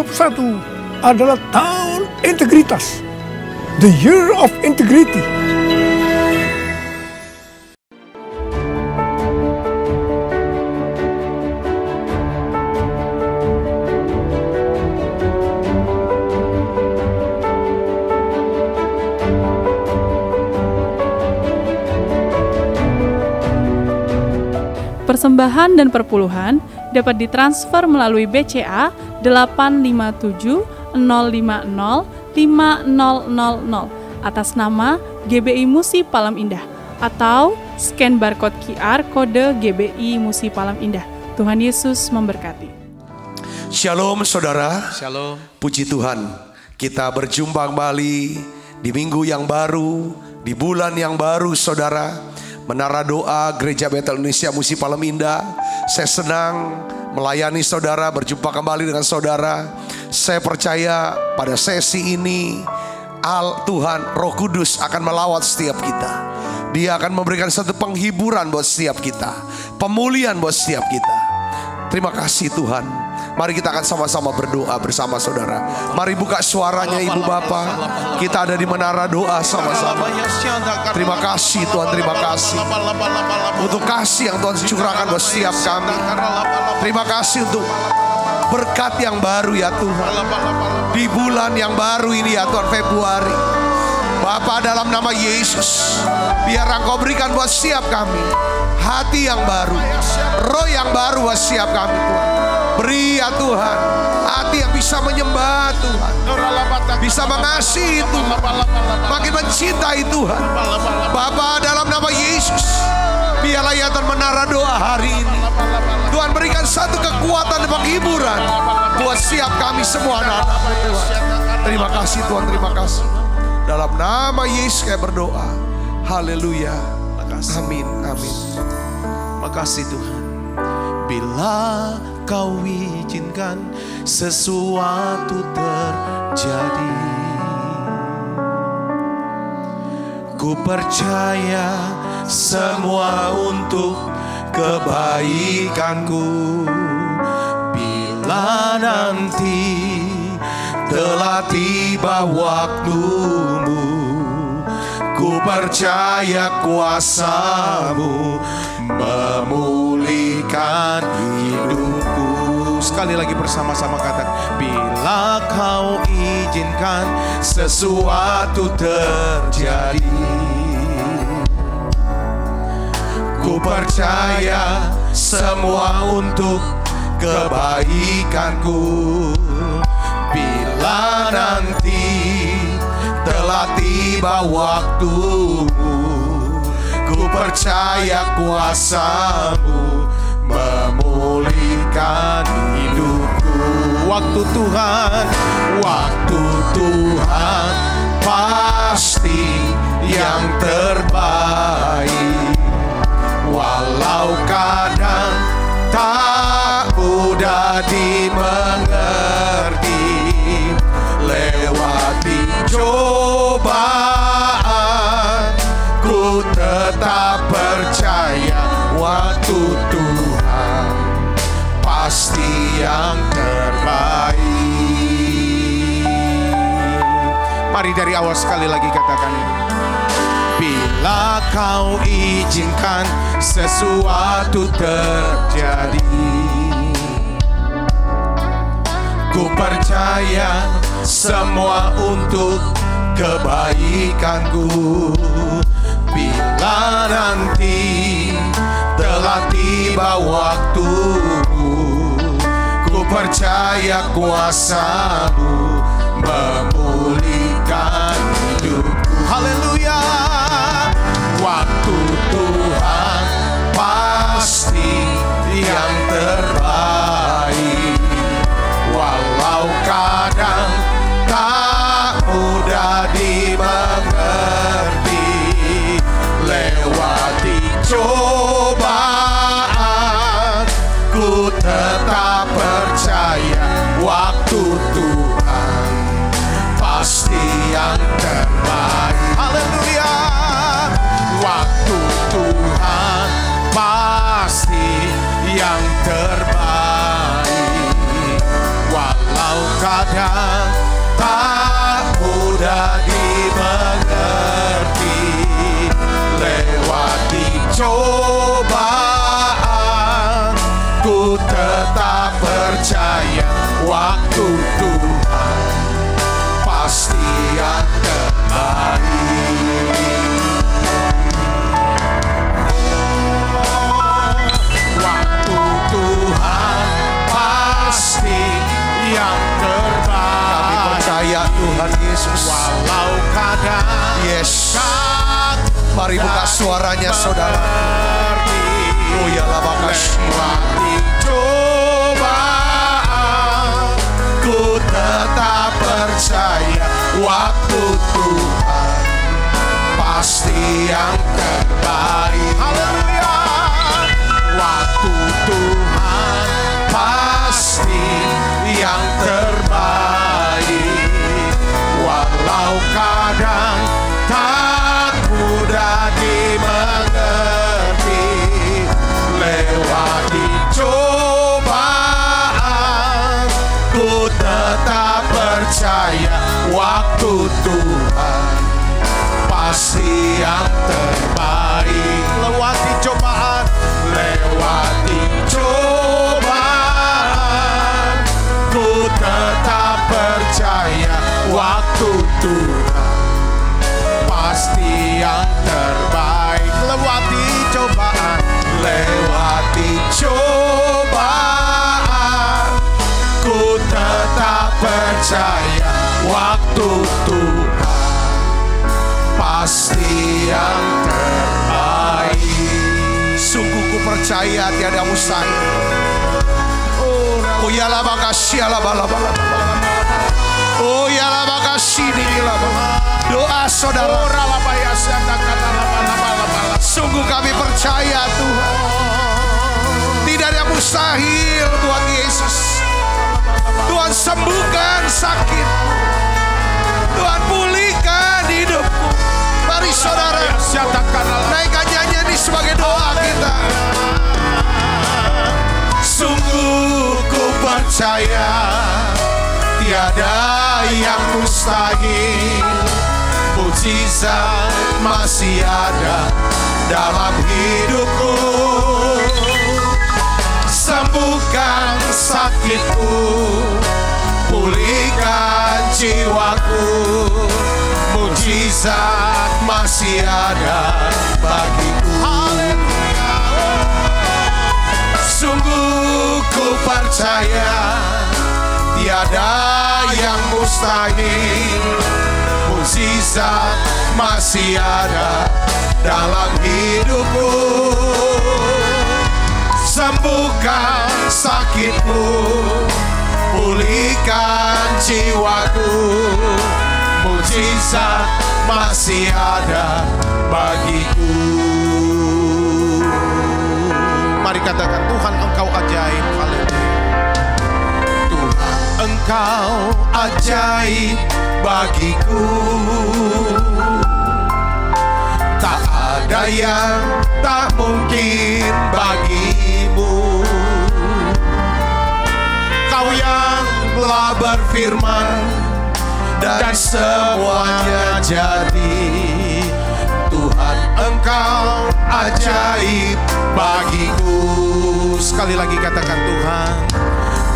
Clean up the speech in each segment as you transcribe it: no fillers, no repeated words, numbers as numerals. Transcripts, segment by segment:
2021 adalah tahun integritas. The Year of Integrity. Persembahan dan perpuluhan dapat ditransfer melalui BCA 857 050 5000 atas nama GBI Musi Palam Indah atau scan barcode QR kode GBI Musi Palam Indah. Tuhan Yesus memberkati. Shalom saudara. Shalom. Puji Tuhan, kita berjumpa kembali di minggu yang baru, di bulan yang baru saudara. Menara Doa Gereja Betel Indonesia Musi Palam Indah. Saya senang melayani saudara, berjumpa kembali dengan saudara. Saya percaya pada sesi ini Tuhan Roh Kudus akan melawat setiap kita. Dia akan memberikan satu penghiburan buat setiap kita, pemulihan buat setiap kita. Terima kasih Tuhan. Mari kita akan sama-sama berdoa bersama saudara. Mari buka suaranya Ibu Bapak. Kita ada di menara doa sama-sama. Terima kasih Tuhan, terima kasih untuk kasih yang Tuhan curahkan buat setiap kami. Terima kasih untuk berkat yang baru ya Tuhan. Di bulan yang baru ini ya Tuhan, Februari. Bapa, dalam nama Yesus, biar Engkau berikan buat setiap kami hati yang baru, roh yang baru buat setiap kami Tuhan. Beri ya Tuhan hati yang bisa menyembah Tuhan, bisa mengasihi Tuhan, makin mencintai Tuhan. Bapa, dalam nama Yesus, biarlah ya Tuhan menara doa hari ini Tuhan berikan satu kekuatan dan penghiburan buat setiap kami semua anak-anak Tuhan. Terima kasih Tuhan, terima kasih. Dalam nama Yesus saya berdoa. Haleluya. Amin, amin. Makasih Tuhan. Bila Kau izinkan sesuatu terjadi, ku percaya semua untuk kebaikanku. Bila nanti telah tiba waktumu, ku percaya kuasa-Mu memulihkan hidupku. Sekali lagi bersama-sama katakan, bila Kau izinkan sesuatu terjadi, ku percaya semua untuk kebaikanku. Bila nanti telah tiba waktumu, ku percaya kuasa-Mu memulihkan hidupku. Waktu Tuhan pasti yang terbaik. Walau kadang tak mudah dimengerti, lewati cobaan, ku tetap percaya waktu Tuhan pasti yang terbaik. Mari dari awal sekali lagi katakan ini. Bila Kau izinkan sesuatu terjadi, ku percaya semua untuk kebaikanku. Bila nanti telah tiba waktumu, ku percaya kuasa-Mu memulihkan hidupku. Haleluya. Waktu Tuhan pasti yang terbaik. Walau kadang tak mudah dimengerti, lewati cobaan, ku tetap percaya waktu Tuhan pasti yang terbaik. Haleluya. Waktu Tuhan pasti yang terbaik. Walau kadang tak mudah dimengerti. Lewati cobaan, ku tetap percaya waktu Tuhan pasti yang terbaik. Waktu Tuhan pasti yang terbaik. Kami percaya Tuhan Yesus. Walau kadang Yes. Mari buka suaranya saudara. Oh ya lewati cobaan, ku tetap percaya waktu Tuhan pasti yang terbaik. Haleluya. Waktu Tuhan pasti yang terbaik. Walau kadang tak mudah dimengerti. Lewati cobaan, ku tetap percaya waktu Tuhan pasti yang terbaik. Lewati cobaan, lewati cobaan, ku tetap percaya waktu Tuhan pasti yang terbaik. Lewati cobaan, lewati cobaan, ku tetap percaya waktu Tuhan pasti yang terbaik. Sungguh ku percaya tiada mustahil. Oh ya la makasih la bala bala. Oh ya la makasih ni la bala. Doa saudara. Sungguh kami percaya Tuhan, tidak ada mustahil buat Yesus. Tuhan sembuhkan sakit, Tuhan pulihkan hidupku. Mari saudara, naikkan nyanyian ini sebagai doa kita. Sungguh ku percaya tiada yang mustahil. Mukjizat masih ada dalam hidupku. Sembuhkan sakitku, pulihkan jiwaku. Mukjizat masih ada bagiku. Haleluya. Sungguh ku percaya tiada yang mustahil. Mukjizat masih ada dalam hidupku. Sembuhkan sakitku, pulihkan jiwaku. Mukjizat masih ada bagiku. Mari katakan, Tuhan Engkau ajaib. Haleluya. Tuhan Engkau ajaib bagiku. Tak ada yang tak mungkin bagimu. Kau yang telah berfirman dan semuanya jadi. Tuhan Engkau ajaib bagiku. Sekali lagi katakan, Tuhan.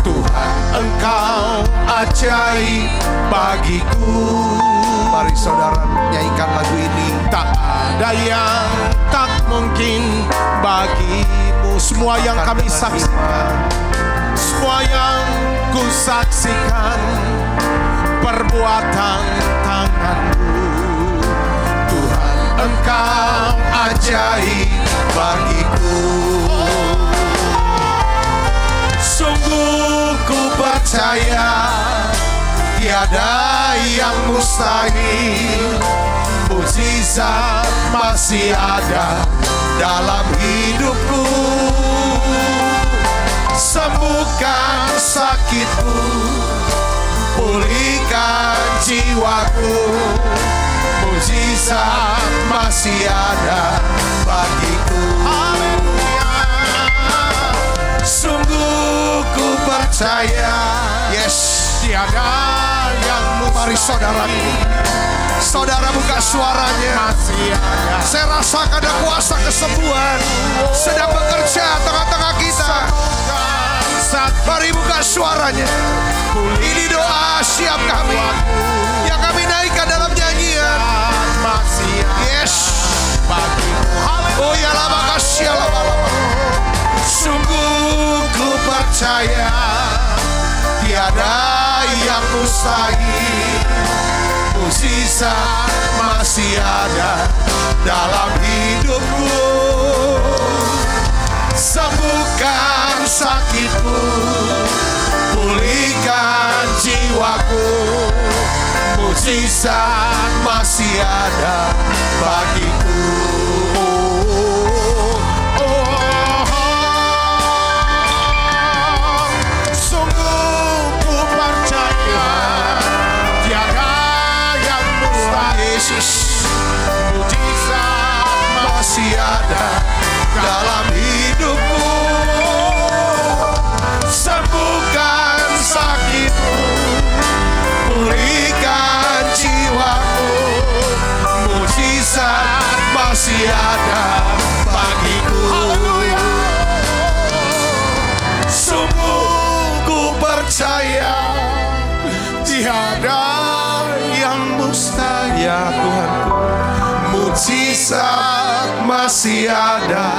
Tuhan Engkau ajaib bagiku. Mari saudara nyanyikan lagu ini. Tak ada yang tak mungkin bagimu. Semua yang kami saksikan, semua yang ku saksikan, perbuatan tanganmu. Tuhan Engkau ajaib bagiku. Sungguh ku percaya tiada yang mustahil. Mukjizat masih ada dalam hidupku. Sembuhkan sakitku, pulihkan jiwaku. Mukjizat masih ada bagiku. Sungguh ku percaya, Yes, tiada yang Mari saudara buka suaranya. Saya rasakan ada kuasa kesembuhan sedang bekerja tengah-tengah kita. Mari buka suaranya. Ini doa siap kami yang kami naikkan dalam nyanyian. Yes. Oh ya lama kasih lama. Sungguh ku percaya tiada yang mustahil. Mukjizat masih ada dalam hidupku. Sembuhkan sakitku, pulihkan jiwaku. Mukjizat masih ada bagiku. Mukjizat masih ada dalam hidupku. Sembuhkan sakitku, pulihkan jiwaku. Mukjizat masih ada bagiku. Sungguh ku percaya tiada yang mustahil. Ya Tuhanku, mukjizat masih ada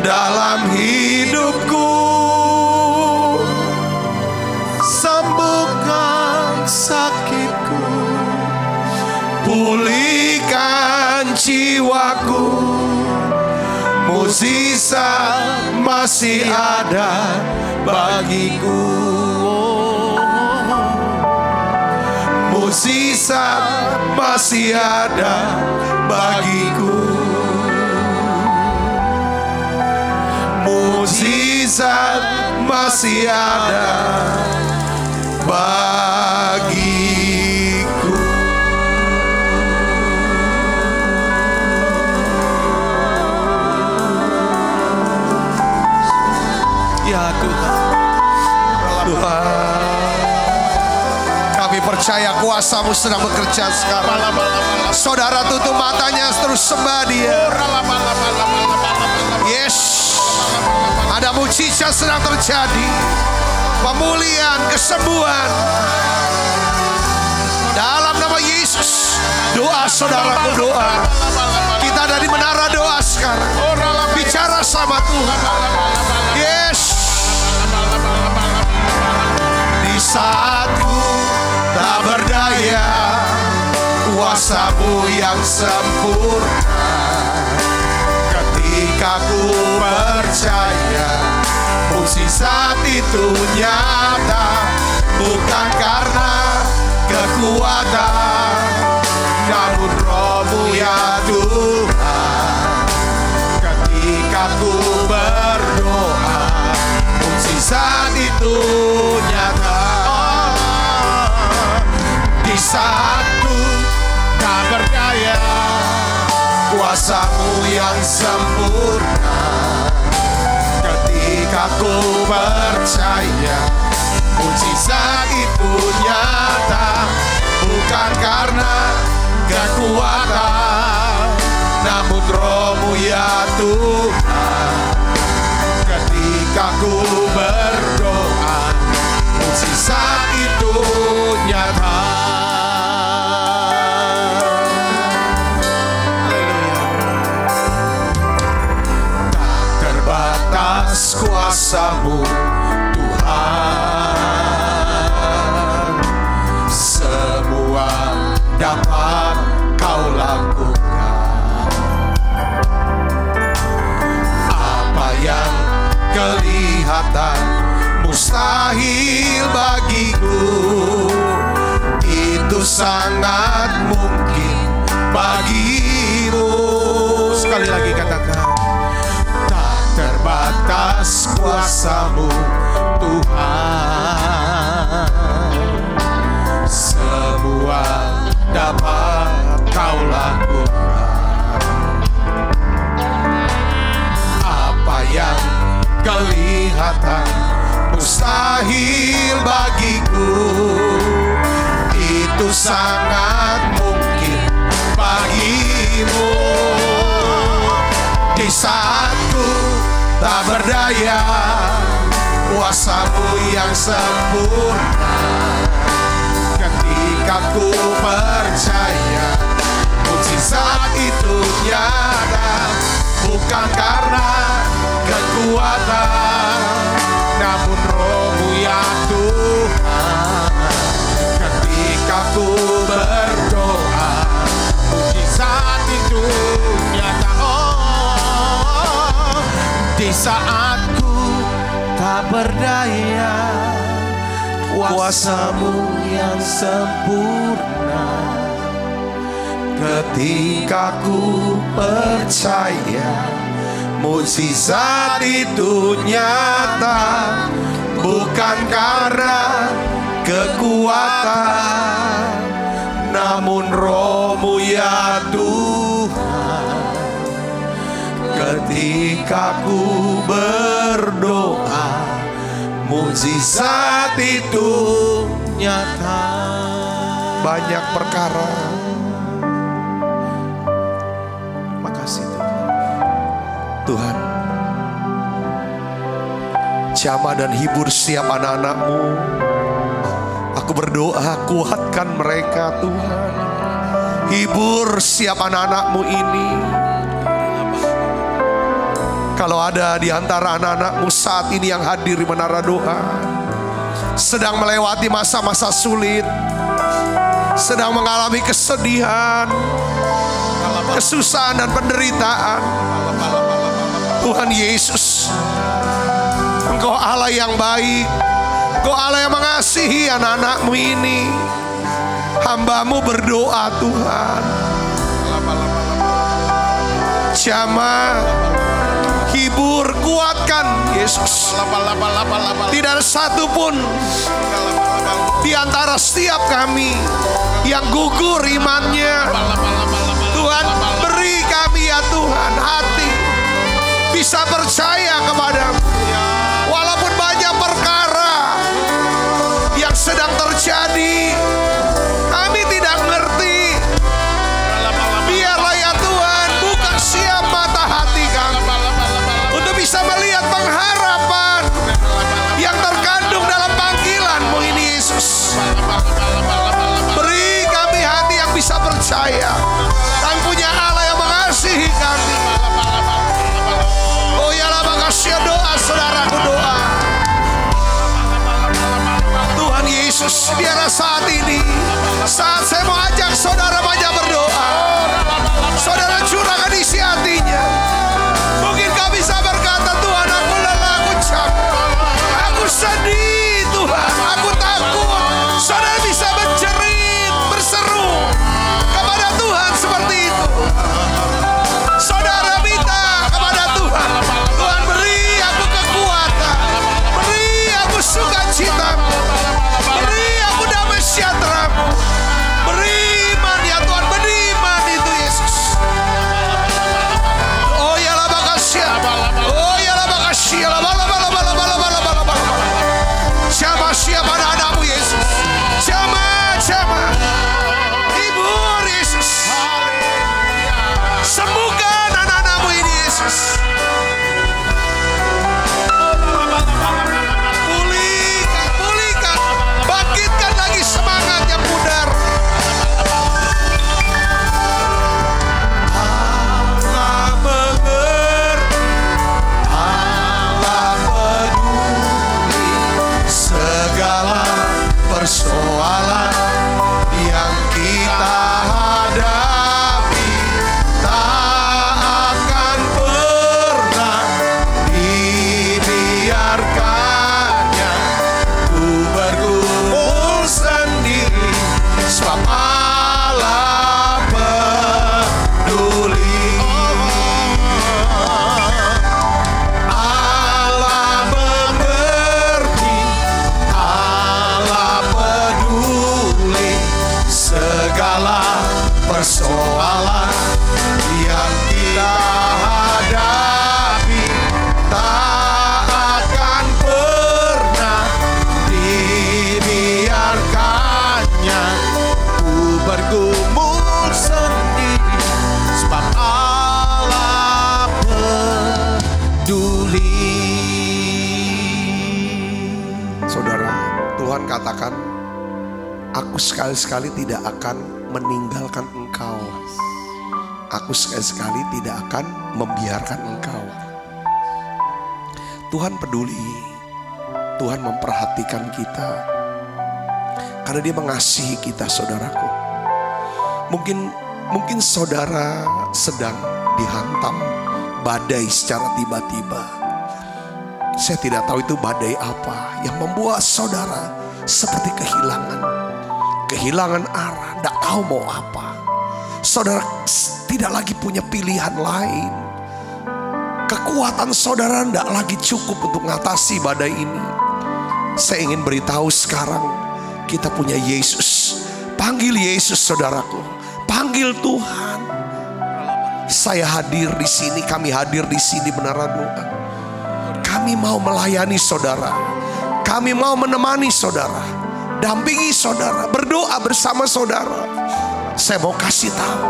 dalam hidupku. Sembuhkan sakitku, pulihkan jiwaku. Mukjizat masih ada bagiku. Mukjizat masih ada bagiku. Mukjizat masih ada bagiku. ya Tuhan. Kami percaya kuasa-Mu sedang bekerja sekarang. Saudara tutup matanya, terus sembah Dia. Yes, ada mukjizat sedang terjadi. Pemulihan, kesembuhan. Dalam nama Yesus, doa saudaraku, doa. Kita ada di menara doa sekarang. Bicara sama Tuhan. Yes. Di saat ku tak berdaya, kuasa-Mu yang sempurna. Ketika ku percaya, mukjizat itu nyata. Bukan karena kekuatan, namun Roh-Mu ya Tuhan. Ketika ku berdoa, mukjizat itu nyata. Di saat ku tak berdaya, kuasa-Mu yang sempurna. Ketika ku percaya, mukjizat itu nyata. Bukan karena kekuatan, namun Roh-Mu ya Tuhan. Ketika ku berdoa, mukjizat itu nyata. Tak terbatas kuasa-Mu Tuhan, semua dapat Kau lakukan. Apa yang kelihatan mustahil bagiku, itu sangat mungkin bagimu. Sekali lagi katakan, tak terbatas kuasa-Mu Tuhan, semua dapat Kau lakukan. Apa yang kelihatan mustahil bagiku, itu sangat mungkin bagimu. Di saat ku tak berdaya, kuasa-Mu yang sempurna. Ketika ku percaya, mujizat itu nyata, bukan karena kekuatan, namun Roh-Mu ya Tuhan. Ketika ku berdoa, mujizat itu nyata. Oh, di saat ku tak berdaya, kuasa-Mu yang sempurna. Ketika ku percaya, mujizat itu nyata, bukan karena kekuatan, namun Roh-Mu ya Tuhan. Ketika ku berdoa, mujizat itu nyata. Banyak perkara. Makasih Tuhan, jamah dan hibur setiap anak-anak-Mu. Aku berdoa, kuatkan mereka Tuhan. Hibur setiap anak-anak-Mu ini. Kalau ada di antara anak-anak-Mu saat ini yang hadir di Menara Doa, sedang melewati masa-masa sulit, sedang mengalami kesedihan, kesusahan dan penderitaan, Tuhan Yesus, Engkau Allah yang baik, Engkau Allah yang mengasihi anak-anak-Mu ini. Hamba-Mu berdoa Tuhan, jamah, hibur, kuatkan Yesus. Tidak ada satupun di antara setiap kami yang gugur imannya. Tuhan, beri kami ya Tuhan hati bisa percaya kepadamu. Walaupun banyak perkara yang sedang terjadi, kami tidak mengerti. Biarlah ya Tuhan, buka siap mata hati kami untuk bisa melihat pengharapan yang terkandung dalam panggilan-Mu ini Yesus. Beri kami hati yang bisa percaya, Kami punya Allah yang mengasihi kami. Oh ya lah, makasih doa saudaraku, doa. Tuhan Yesus, biarlah saat ini, saat saya mau ajak saudara banyak berdoa, saudara curahkan isi hatinya. Mungkin kau bisa berkata, Tuhan aku lelah, aku capek, aku sedih Tuhan, aku takut. Saudara bisa menjerit, berseru kepada Tuhan seperti itu. Saudara minta kepada Tuhan, Tuhan beri aku kekuatan, beri aku sukacita-Mu, beri aku damai sejahtera-Mu, beri iman ya Tuhan, beri iman itu Yesus. Tuhan katakan, aku sekali-sekali tidak akan meninggalkan engkau. Aku sekali-sekali tidak akan membiarkan engkau. Tuhan peduli. Tuhan memperhatikan kita. Karena Dia mengasihi kita, saudaraku. Mungkin saudara sedang dihantam badai secara tiba-tiba. Saya tidak tahu itu badai apa yang membuat saudara seperti kehilangan arah, tidak tahu mau apa. Saudara tidak lagi punya pilihan lain. Kekuatan saudara tidak lagi cukup untuk mengatasi badai ini. Saya ingin beritahu sekarang, kita punya Yesus. Panggil Yesus, saudaraku. Panggil Tuhan. Saya hadir di sini, kami hadir di sini Menara Doa. Kami mau melayani saudara. Kami mau menemani saudara. Dampingi saudara, berdoa bersama saudara. Saya mau kasih tahu,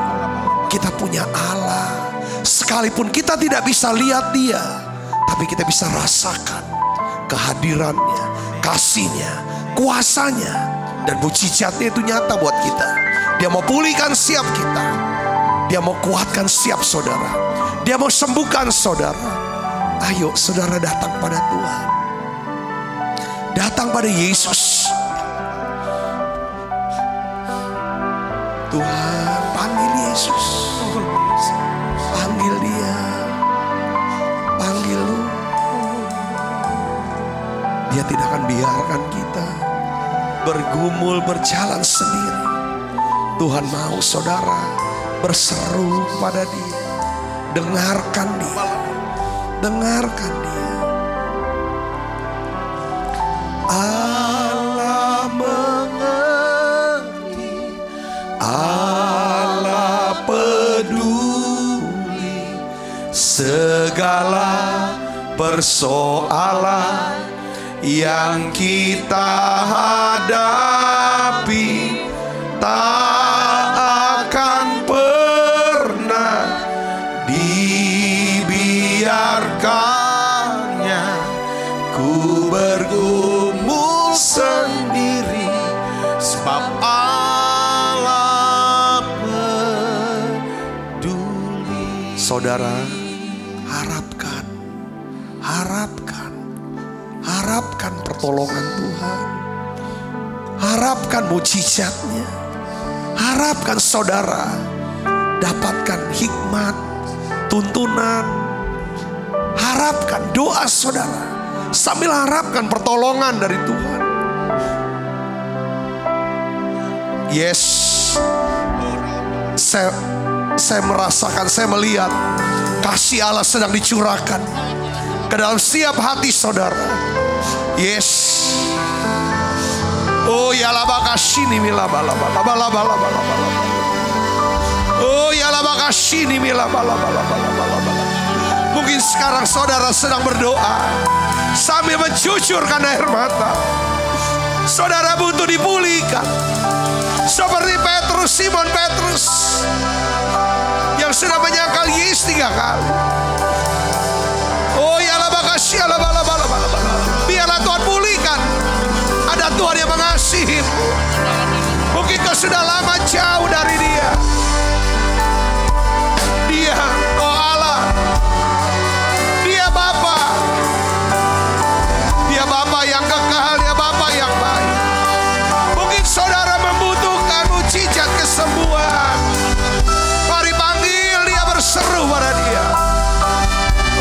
kita punya Allah. Sekalipun kita tidak bisa lihat Dia, tapi kita bisa rasakan kehadirannya, kasihnya, kuasanya, dan mujizatnya itu nyata buat kita. Dia mau pulihkan siap kita. Dia mau kuatkan siap saudara. Dia mau sembuhkan saudara. Ayo saudara datang pada Tuhan. Datang pada Yesus. Tuhan, panggil Yesus. Panggil Dia. Panggil lu. Dia tidak akan biarkan kita bergumul berjalan sendiri. Tuhan mau saudara berseru pada Dia. Dengarkan Dia. Dengarkan Dia. Allah mengerti, Allah peduli segala persoalan yang kita hadapi. Tak akan pernah dibiarkannya ku bergumul sendiri, sebab Allah peduli. Saudara, harapkan pertolongan Tuhan. Harapkan mujizatnya. Harapkan saudara dapatkan hikmat, tuntunan. Harapkan doa saudara, sambil harapkan pertolongan dari Tuhan. Yes, saya merasakan, saya melihat kasih Allah sedang dicurahkan ke dalam setiap hati saudara. Yes. Oh ya labakashini milabalabalabalabalabalabalabala. Oh ya labakashini milabalabalabalabalabala. Mungkin sekarang saudara sedang berdoa sambil mencucurkan air mata. Saudara butuh dipulihkan, seperti Petrus, Simon Petrus yang sudah menyangkal Yesus 3 kali. Oh ya labakashini milabalabalabalabalabala. Biarlah Tuhan pulihkan. Ada Tuhan yang mengasihimu. Mungkin kau sudah lama jauh dari Dia. Dia, oh Allah, Dia Bapa. Dia Bapa yang kekal, Dia Bapa yang baik. Mungkin saudara membutuhkan mujizat kesembuhan. Mari panggil Dia, berseru pada Dia.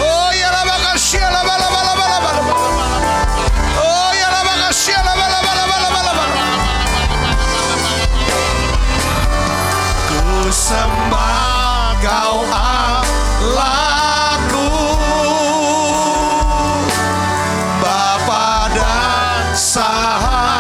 Oh ya la makasih la bala bala bala bala. Oh ya la makasih la bala bala bala bala. Ku sembah Kau Allahku, Bapa dan Sahabat.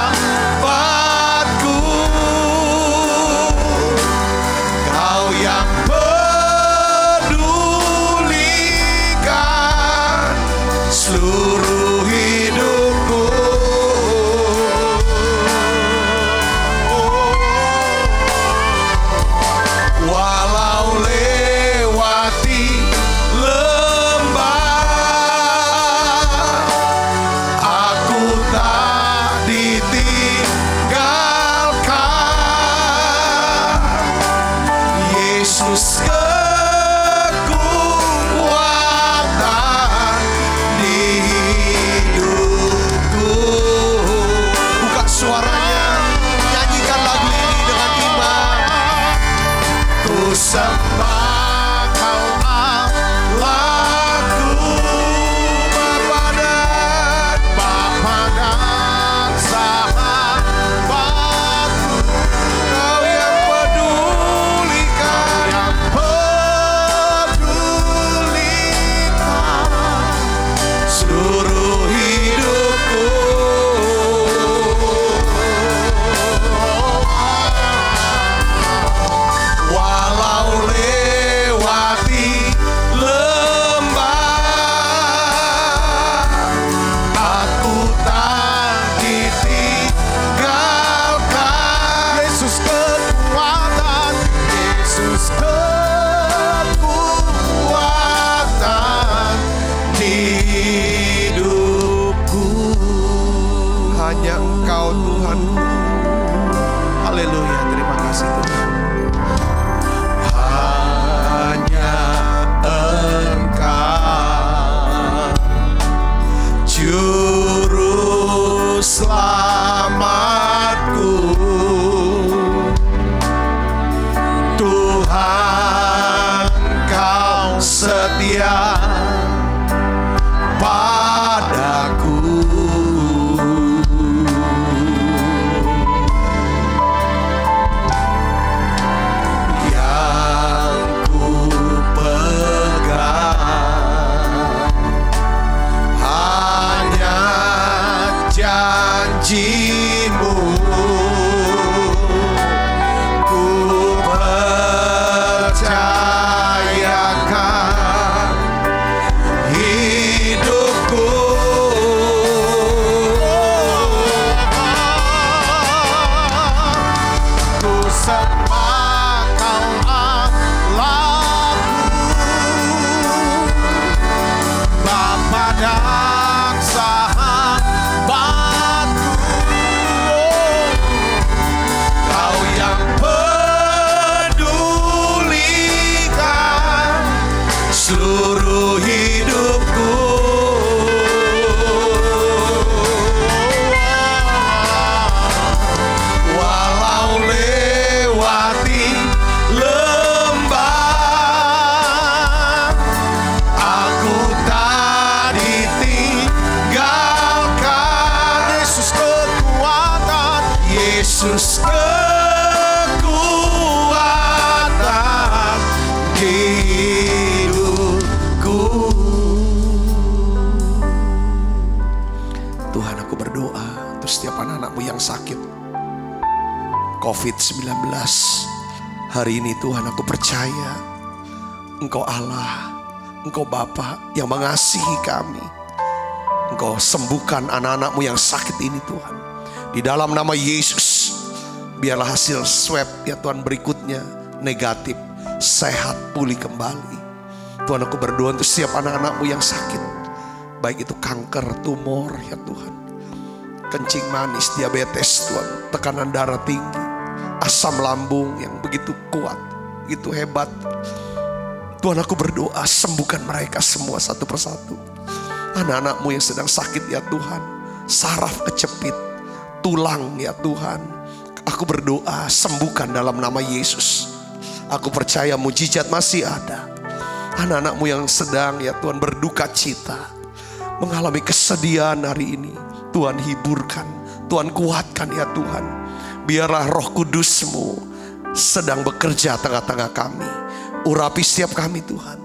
hanya Engkau Tuhan. Haleluya, terima kasih Tuhan. Hanya Engkau Juru selamatku, Tuhan Kau setia padaku. Yang ku pegang hanya janji-Mu, ku percayakan hidupku. Ku sembah Kau Allahku, Bapa dan sahabatku. Kau yang pedulikan seluruh hidupku. Walau lewati lembah, aku tak ditinggalkan. Yesus kekuatan, Yesus kekuatan hidupku. Tuhan, aku berdoa untuk setiap anak-anak-Mu yang sakit COVID-19. Hari ini Tuhan, aku percaya Engkau Allah, Engkau Bapa yang mengasihi kami. Engkau sembuhkan anak-anak-Mu yang sakit ini Tuhan. Di dalam nama Yesus, biarlah hasil swab ya Tuhan berikutnya negatif, sehat, pulih kembali. Tuhan, aku berdoa untuk setiap anak-anak-Mu yang sakit, baik itu kanker, tumor ya Tuhan, kencing manis, diabetes Tuhan, tekanan darah tinggi, asam lambung yang begitu kuat, begitu hebat. Tuhan, aku berdoa sembuhkan mereka semua satu persatu. Anak-anak-Mu yang sedang sakit ya Tuhan, saraf kecepit, tulang ya Tuhan, aku berdoa sembuhkan dalam nama Yesus. Aku percaya mujizat masih ada. Anak-anak-Mu yang sedang ya Tuhan berduka cita, mengalami kesedihan hari ini, Tuhan hiburkan, Tuhan kuatkan ya Tuhan. Biarlah Roh Kudus-Mu sedang bekerja tengah-tengah kami. Urapi setiap kami Tuhan.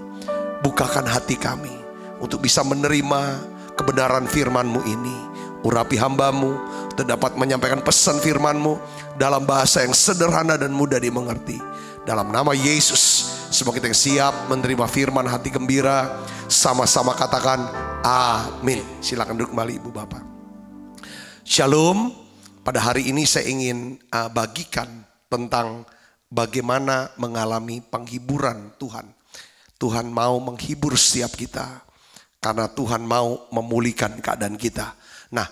Bukakan hati kami untuk bisa menerima kebenaran firman-Mu ini. Urapi hamba-Mu untuk dapat menyampaikan pesan firman-Mu dalam bahasa yang sederhana dan mudah dimengerti. Dalam nama Yesus, semua kita yang siap menerima firman hati gembira, sama-sama katakan amin. Silakan duduk kembali Ibu Bapak. Shalom. Pada hari ini saya ingin bagikan tentang bagaimana mengalami penghiburan Tuhan. Tuhan mau menghibur setiap kita karena Tuhan mau memulihkan keadaan kita. Nah,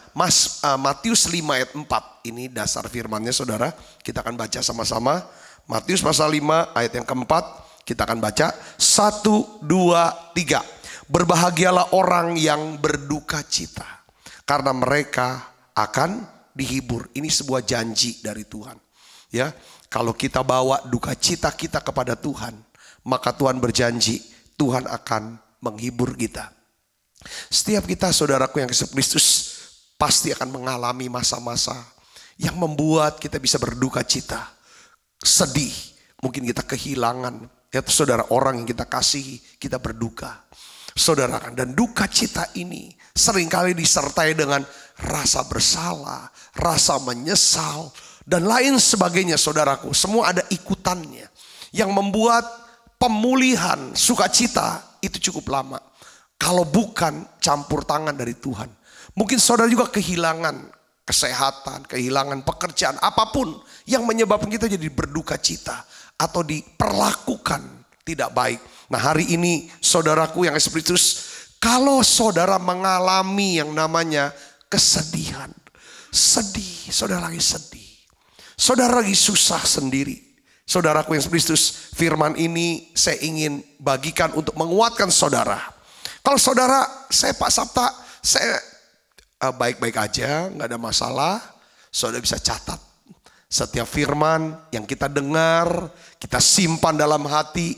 Matius 5 ayat 4 ini dasar firmannya saudara. Kita akan baca sama-sama. Matius pasal 5 ayat yang keempat. Kita akan baca 1, 2, 3. Berbahagialah orang yang berduka cita, karena mereka akan dihibur. Ini sebuah janji dari Tuhan. Ya, kalau kita bawa duka cita kita kepada Tuhan, maka Tuhan berjanji Tuhan akan menghibur kita. Setiap kita saudaraku yang Yesus Kristus pasti akan mengalami masa-masa yang membuat kita bisa berduka cita, sedih, mungkin kita kehilangan ya saudara orang yang kita kasihi, kita berduka. Saudara kan, dan duka cita ini seringkali disertai dengan rasa bersalah, rasa menyesal, dan lain sebagainya saudaraku. Semua ada ikutannya yang membuat pemulihan sukacita itu cukup lama. Kalau bukan campur tangan dari Tuhan. Mungkin saudara juga kehilangan kesehatan, kehilangan pekerjaan, apapun yang menyebabkan kita jadi berduka cita atau diperlakukan tidak baik. Nah, hari ini saudaraku yang Espiritus, kalau saudara mengalami yang namanya kesedihan, sedih, saudara lagi sedih. Saudara lagi susah sendiri. Saudaraku yang Kristus, firman ini saya ingin bagikan untuk menguatkan saudara. Kalau saudara, saya Pak Sabta, saya baik-baik aja, gak ada masalah. Saudara bisa catat setiap firman yang kita dengar, kita simpan dalam hati.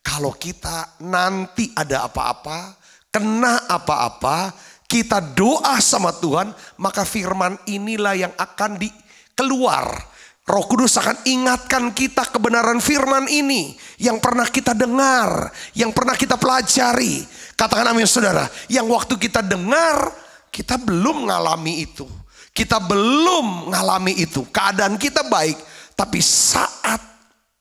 Kalau kita nanti ada apa-apa, kena apa-apa, kita doa sama Tuhan, maka firman inilah yang akan keluar. Roh Kudus akan ingatkan kita kebenaran firman ini yang pernah kita dengar, yang pernah kita pelajari. Katakan amin saudara. Yang waktu kita dengar, kita belum mengalami itu. Kita belum mengalami itu. Keadaan kita baik. Tapi saat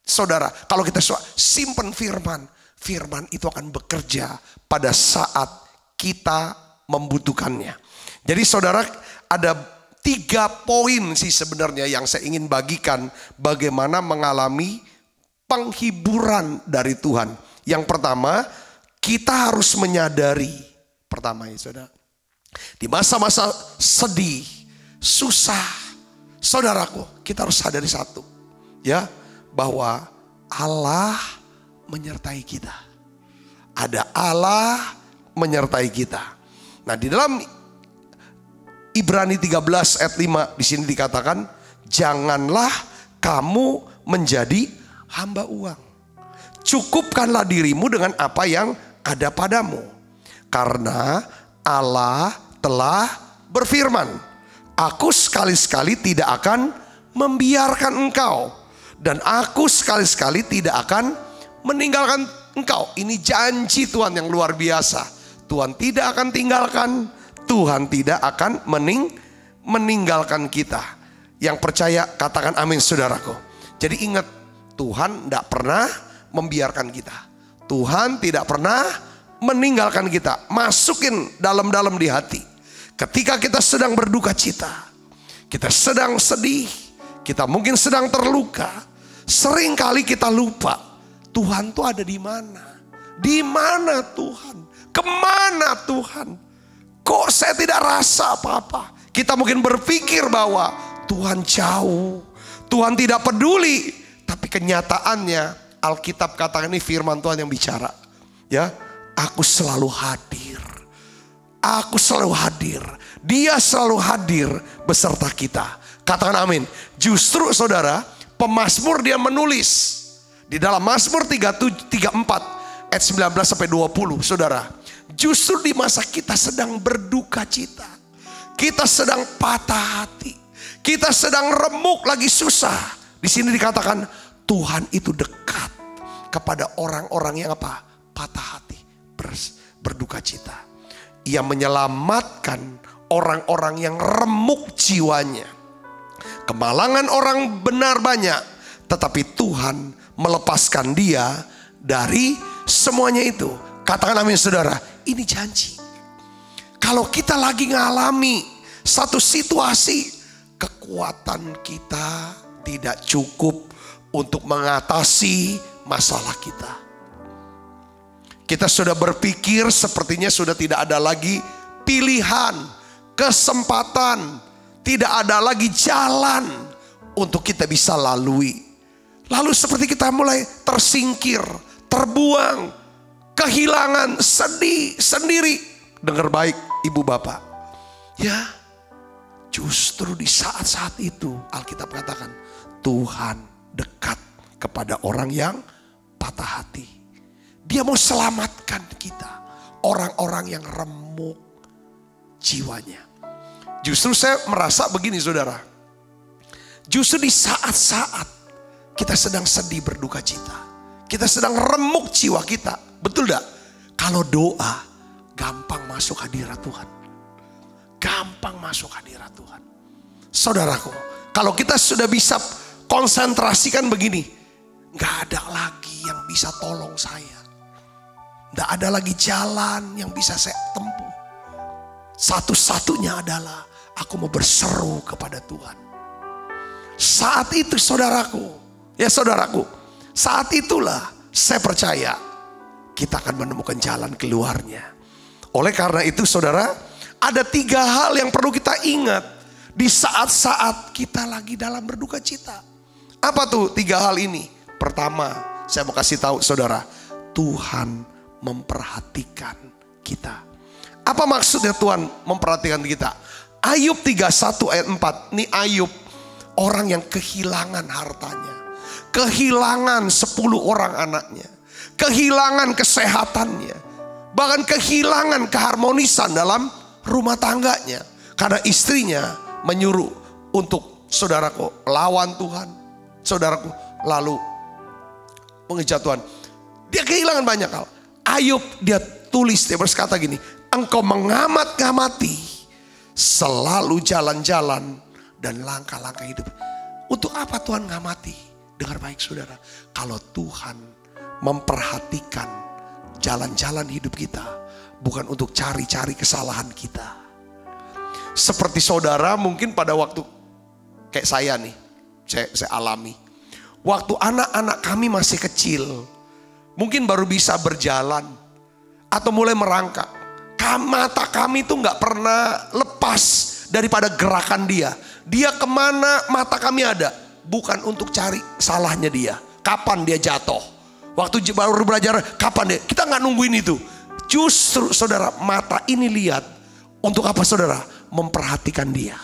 saudara, kalau kita simpan firman, firman itu akan bekerja pada saat kita membutuhkannya. Jadi saudara, ada 3 poin sih sebenarnya yang saya ingin bagikan bagaimana mengalami penghiburan dari Tuhan. Yang pertama, kita harus menyadari, pertama ya saudara, di masa-masa sedih, susah, saudaraku, kita harus sadari satu, ya, bahwa Allah menyertai kita. Ada Allah menyertai kita. Nah, di dalam Ibrani 13 ayat 5 di sini dikatakan, janganlah kamu menjadi hamba uang. Cukupkanlah dirimu dengan apa yang ada padamu. Karena Allah telah berfirman, aku sekali-sekali tidak akan membiarkan engkau, dan aku sekali-sekali tidak akan meninggalkan engkau. Ini janji Tuhan yang luar biasa. Tuhan tidak akan tinggalkan, Tuhan tidak akan meninggalkan kita. Yang percaya katakan amin saudaraku. Jadi ingat, Tuhan tidak pernah membiarkan kita. Tuhan tidak pernah meninggalkan kita. Masukin dalam-dalam di hati. Ketika kita sedang berduka cita, kita sedang sedih, kita mungkin sedang terluka, seringkali kita lupa Tuhan tuh ada di mana. Di mana Tuhan? Kemana Tuhan? Kok saya tidak rasa apa-apa? Kita mungkin berpikir bahwa Tuhan jauh, Tuhan tidak peduli. Tapi kenyataannya Alkitab katakan, ini firman Tuhan yang bicara, ya, aku selalu hadir. Aku selalu hadir. Dia selalu hadir beserta kita. Katakan amin. Justru saudara, pemazmur dia menulis di dalam Mazmur 34 ayat 19 sampai 20, saudara. Justru di masa kita sedang berduka cita, kita sedang patah hati, kita sedang remuk lagi susah. Di sini dikatakan Tuhan itu dekat kepada orang-orang yang apa? Patah hati, berduka cita. Ia menyelamatkan orang-orang yang remuk jiwanya. Kemalangan orang benar banyak, tetapi Tuhan melepaskan dia dari semuanya itu. Katakan amin saudara. Ini janji. Kalau kita lagi ngalami satu situasi, kekuatan kita tidak cukup untuk mengatasi masalah kita. Kita sudah berpikir sepertinya sudah tidak ada lagi pilihan, kesempatan, tidak ada lagi jalan untuk kita bisa lalui. Lalu seperti kita mulai tersingkir, terbuang, kehilangan, sedih sendiri. Dengar baik ibu bapak, ya, justru di saat-saat itu Alkitab katakan Tuhan dekat kepada orang yang patah hati. Dia mau selamatkan kita, orang-orang yang remuk jiwanya. Justru saya merasa begini saudara, justru di saat-saat kita sedang sedih berduka cita, kita sedang remuk jiwa kita, betul gak? Kalau doa, gampang masuk hadirat Tuhan. Gampang masuk hadirat Tuhan. Saudaraku, kalau kita sudah bisa konsentrasikan begini, gak ada lagi yang bisa tolong saya. Gak ada lagi jalan yang bisa saya tempuh. Satu-satunya adalah aku mau berseru kepada Tuhan. Saat itu saudaraku, ya saudaraku, saat itulah saya percaya kita akan menemukan jalan keluarnya. Oleh karena itu saudara, ada 3 hal yang perlu kita ingat Di saat-saat kita lagi dalam berduka cita. Apa tuh 3 hal ini? Pertama, saya mau kasih tahu saudara, Tuhan memperhatikan kita. Apa maksudnya Tuhan memperhatikan kita? Ayub 31 ayat 4. Ini Ayub, orang yang kehilangan hartanya, kehilangan 10 orang anaknya, kehilangan kesehatannya, bahkan kehilangan keharmonisan dalam rumah tangganya. Karena istrinya menyuruh untuk saudaraku lawan Tuhan, saudaraku lalu mengejar Tuhan. Dia kehilangan banyak hal. Ayub dia tulis, dia berkata gini, engkau mengamat-ngamati selalu jalan-jalan dan langkah-langkah hidup. Untuk apa Tuhan ngamati? Dengar baik saudara, kalau Tuhan memperhatikan jalan-jalan hidup kita, bukan untuk cari-cari kesalahan kita. Seperti saudara mungkin pada waktu kayak saya nih, saya alami. Waktu anak-anak kami masih kecil, mungkin baru bisa berjalan atau mulai merangkak. Mata kami tuh gak pernah lepas daripada gerakan dia. Dia kemana mata kami ada. Bukan untuk cari salahnya dia. Kapan dia jatuh. Waktu baru belajar kapan dia. Kita gak nungguin itu. Justru saudara, mata ini lihat. Untuk apa saudara? Memperhatikan dia.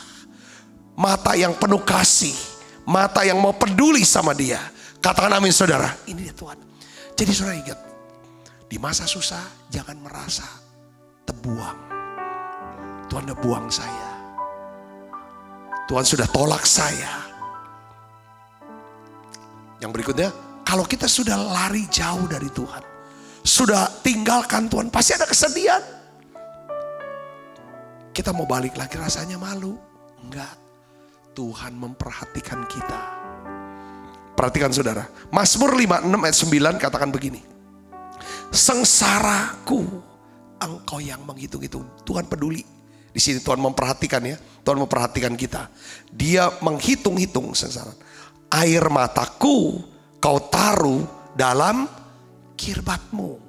Mata yang penuh kasih. Mata yang mau peduli sama dia. Katakan amin saudara. Ini dia Tuhan. Jadi saudara ingat. Di masa susah jangan merasa terbuang. Tuhan udah buang saya. Tuhan sudah tolak saya. Yang berikutnya, kalau kita sudah lari jauh dari Tuhan, sudah tinggalkan Tuhan, pasti ada kesedihan. Kita mau balik lagi rasanya malu. Enggak. Tuhan memperhatikan kita. Perhatikan saudara. Mazmur 56 ayat 9 katakan begini. Sengsaraku engkau yang menghitung-hitung. Tuhan peduli. Di sini Tuhan memperhatikan ya. Tuhan memperhatikan kita. Dia menghitung-hitung sengsara. Air mataku kau taruh dalam kirbatmu.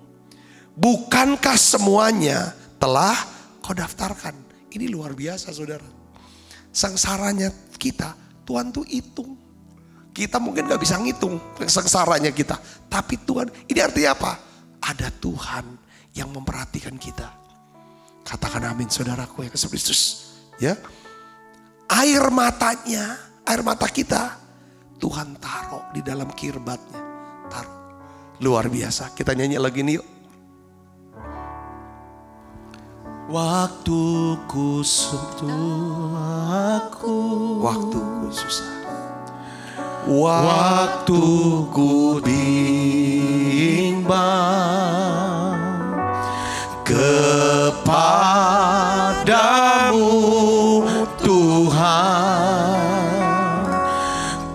Bukankah semuanya telah kau daftarkan? Ini luar biasa saudara. Sengsaranya kita, Tuhan tuh hitung. Kita mungkin gak bisa ngitung sengsaranya kita. Tapi Tuhan, ini artinya apa? Ada Tuhan yang memperhatikan kita. Katakan amin saudaraku yang Yesus Kristus. Ya, air matanya, air mata kita, Tuhan taruh di dalam kirbatnya. Taruh. Luar biasa. Kita nyanyi lagi nih yuk. Waktuku suntuk aku, waktuku susah, waktuku bimbang kepadamu Tuhan,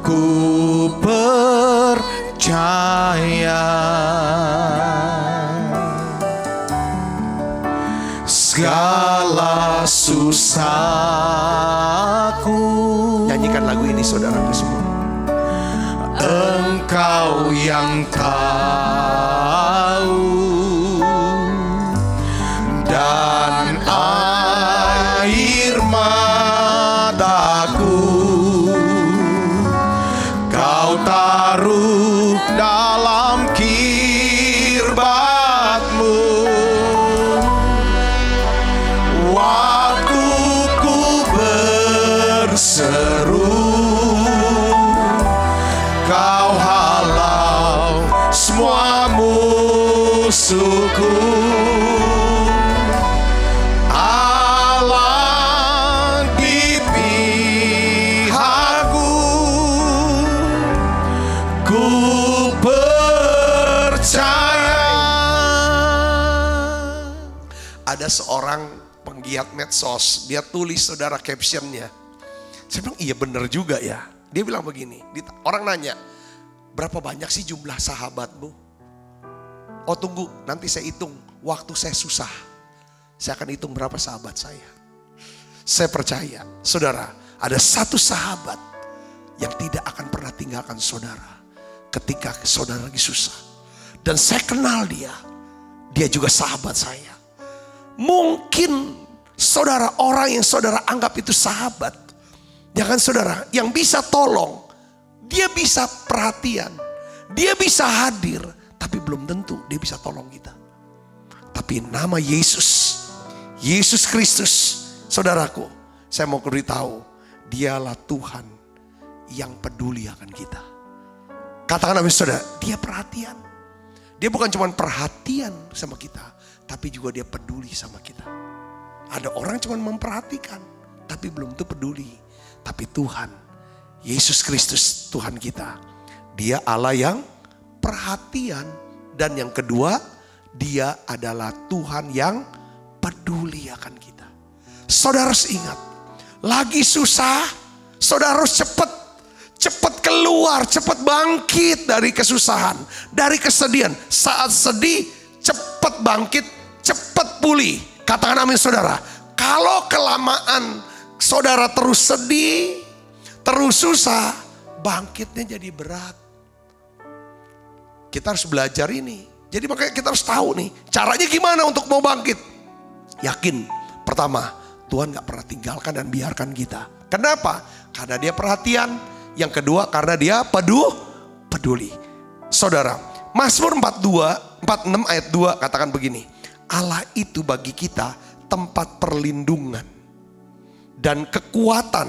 ku percaya. Segala susahku, nyanyikan lagu ini saudaraku semua. Engkau yang tahu, dan air mataku kau taruh dalam kirbatmu. Waktu ku berseru, kau halau semua musuhku. Allah di pihakku, ku percaya. Ada seorang penggiat medsos, dia tulis saudara captionnya. Saya bilang iya bener juga ya. Dia bilang begini, orang nanya, berapa banyak sih jumlah sahabatmu? Oh tunggu, nanti saya hitung. Waktu saya susah, saya akan hitung berapa sahabat saya. Saya percaya, saudara, ada satu sahabat yang tidak akan pernah tinggalkan saudara ketika saudara lagi susah. Dan saya kenal dia juga sahabat saya. Mungkin saudara, orang yang saudara anggap itu sahabat, Jangan saudara, yang bisa tolong, dia bisa perhatian, dia bisa hadir, tapi belum tentu dia bisa tolong kita. Tapi nama Yesus, Yesus Kristus, saudaraku, saya mau beritahu, dialah Tuhan yang peduli akan kita. Katakan amin saudara, dia perhatian. Dia bukan cuma perhatian sama kita, tapi juga dia peduli sama kita. Ada orang cuma memperhatikan, tapi belum tentu peduli. Tapi Tuhan, Yesus Kristus Tuhan kita, dia Allah yang perhatian. Dan yang kedua, dia adalah Tuhan yang peduli akan kita. Saudara harus ingat, lagi susah, saudara harus cepat keluar, cepat bangkit dari kesusahan, dari kesedihan. Saat sedih, cepat bangkit, cepat pulih. Katakan amin saudara. Kalau kelamaan saudara terus sedih, terus susah, bangkitnya jadi berat. Kita harus belajar ini. Jadi makanya kita harus tahu nih, caranya gimana untuk mau bangkit. Yakin, pertama, Tuhan gak pernah tinggalkan dan biarkan kita. Kenapa? Karena dia perhatian. Yang kedua, karena dia peduli. Saudara, Mazmur 46 ayat 2 katakan begini. Allah itu bagi kita tempat perlindungan dan kekuatan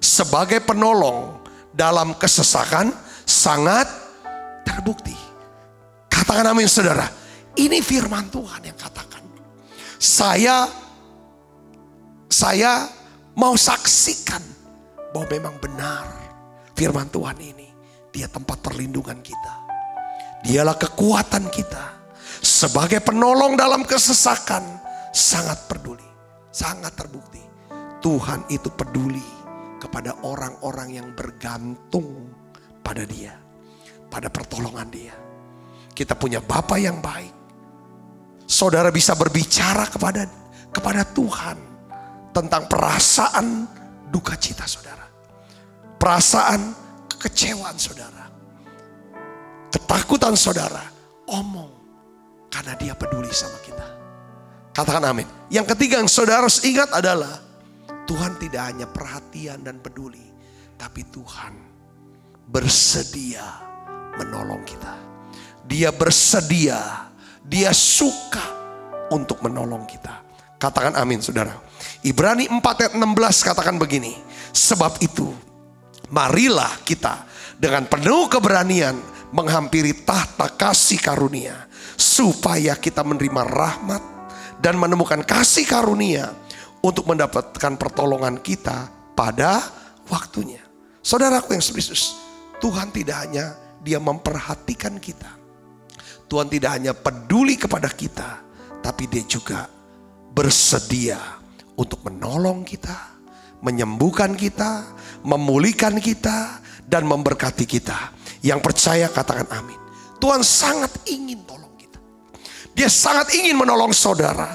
sebagai penolong dalam kesesakan sangat terbukti. Katakan amin saudara. Ini firman Tuhan yang katakan. Saya mau saksikan bahwa memang benar firman Tuhan ini. Dia tempat perlindungan kita. Dialah kekuatan kita. Sebagai penolong dalam kesesakan sangat peduli. Sangat terbukti. Tuhan itu peduli kepada orang-orang yang bergantung pada dia. Pada pertolongan dia. Kita punya Bapa yang baik. Saudara bisa berbicara kepada Tuhan. Tentang perasaan duka cita saudara. Perasaan kekecewaan saudara. Ketakutan saudara. Omong. Karena dia peduli sama kita. Katakan amin. Yang ketiga yang saudara harus ingat adalah Tuhan tidak hanya perhatian dan peduli, tapi Tuhan bersedia menolong kita. Dia bersedia, dia suka untuk menolong kita. Katakan amin saudara. Ibrani 4 ayat 16 katakan begini. Sebab itu, marilah kita dengan penuh keberanian menghampiri tahta kasih karunia, supaya kita menerima rahmat dan menemukan kasih karunia untuk mendapatkan pertolongan kita pada waktunya. Saudaraku yang Kristus, Tuhan tidak hanya dia memperhatikan kita. Tuhan tidak hanya peduli kepada kita, tapi dia juga bersedia untuk menolong kita, menyembuhkan kita, memulihkan kita, dan memberkati kita. Yang percaya katakan amin. Tuhan sangat ingin tolong kita. Dia sangat ingin menolong saudara.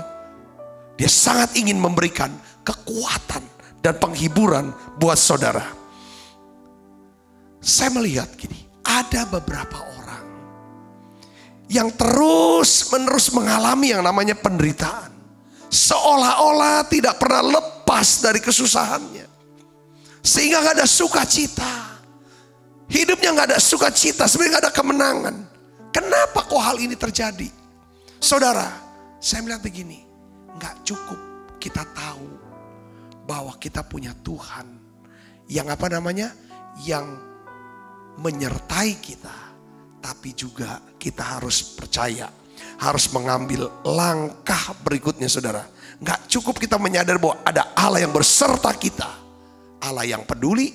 Dia sangat ingin memberikan kekuatan dan penghiburan buat saudara. Saya melihat gini, ada beberapa orang yang terus-menerus mengalami yang namanya penderitaan. Seolah-olah tidak pernah lepas dari kesusahannya. Sehingga gak ada sukacita. Hidupnya gak ada sukacita, sebenarnya gak ada kemenangan. Kenapa kok hal ini terjadi? Saudara, saya melihat begini. Gak cukup kita tahu bahwa kita punya Tuhan yang yang menyertai kita, tapi juga kita harus percaya, harus mengambil langkah berikutnya saudara. Gak cukup kita menyadari bahwa ada Allah yang berserta kita, Allah yang peduli,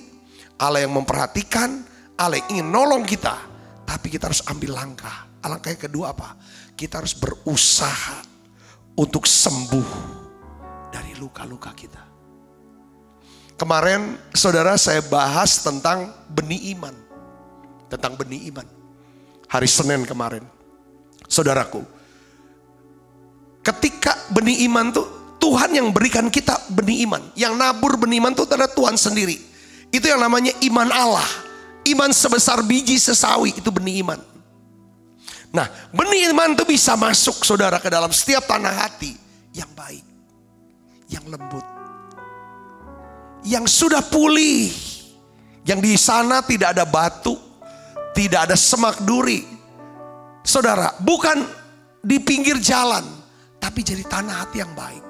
Allah yang memperhatikan, Allah yang ingin nolong kita, tapi kita harus ambil langkah. Langkah yang kedua apa? Kita harus berusaha untuk sembuh dari luka-luka kita. Kemarin saudara saya bahas tentang benih iman. Tentang benih iman. Hari Senin kemarin. Saudaraku. Ketika benih iman tuh Tuhan yang berikan kita benih iman. Yang nabur benih iman tuh adalah Tuhan sendiri. Itu yang namanya iman Allah. Iman sebesar biji sesawi itu benih iman. Nah, benih iman itu bisa masuk saudara ke dalam setiap tanah hati yang baik, yang lembut, yang sudah pulih. Yang di sana tidak ada batu, tidak ada semak duri. Saudara, bukan di pinggir jalan, tapi jadi tanah hati yang baik.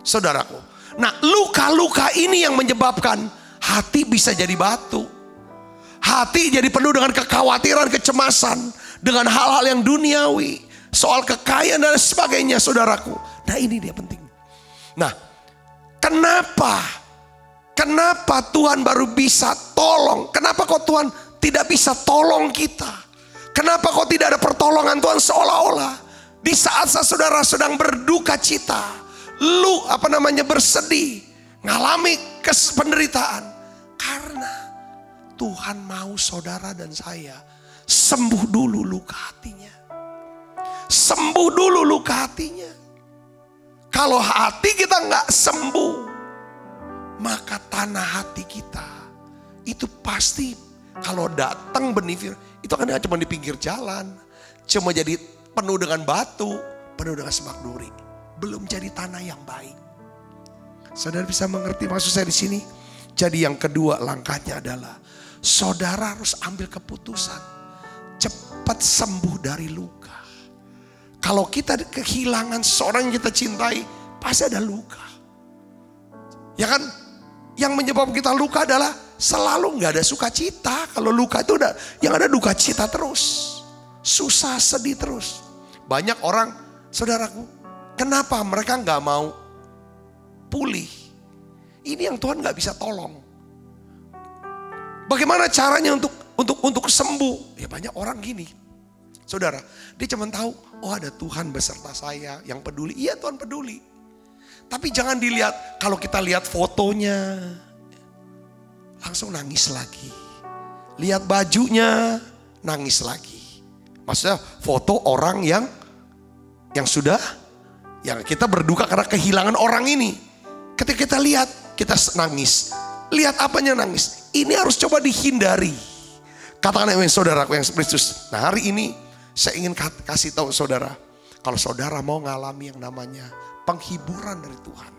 Saudaraku, nah luka-luka ini yang menyebabkan hati bisa jadi batu. Hati jadi penuh dengan kekhawatiran, kecemasan, dengan hal-hal yang duniawi, soal kekayaan dan sebagainya, saudaraku. Nah ini dia penting. Nah, Kenapa Tuhan baru bisa tolong? Kenapa kok Tuhan tidak bisa tolong kita? Kenapa kok tidak ada pertolongan Tuhan seolah-olah di saat saudara sedang berduka cita, bersedih, ngalami penderitaan? Karena Tuhan mau saudara dan saya sembuh dulu luka hatinya. Sembuh dulu luka hatinya. Kalau hati kita nggak sembuh, maka tanah hati kita itu pasti kalau datang benih firman itu kan cuma di pinggir jalan, cuma jadi penuh dengan batu, penuh dengan semak duri, belum jadi tanah yang baik. Saudara bisa mengerti maksud saya di sini? Jadi yang kedua langkahnya adalah saudara harus ambil keputusan cepat sembuh dari luka. Kalau kita kehilangan seorang yang kita cintai, pasti ada luka. Ya kan? Yang menyebabkan kita luka adalah selalu nggak ada sukacita. Kalau luka itu yang ada duka cita terus. Susah, sedih terus. Banyak orang, saudaraku, kenapa mereka nggak mau pulih? Ini yang Tuhan nggak bisa tolong. Bagaimana caranya untuk sembuh? Ya banyak orang gini. Saudara, dia cuma tahu, oh ada Tuhan beserta saya yang peduli. Iya Tuhan peduli. Tapi jangan dilihat, kalau kita lihat fotonya, langsung nangis lagi. Lihat bajunya, nangis lagi. Maksudnya foto orang yang sudah, yang kita berduka karena kehilangan orang ini. Ketika kita lihat, kita nangis. Lihat apanya nangis. Ini harus coba dihindari. Katakan saudaraku yang Kristus. Nah hari ini saya ingin kasih tahu saudara, kalau saudara mau ngalami yang namanya penghiburan dari Tuhan,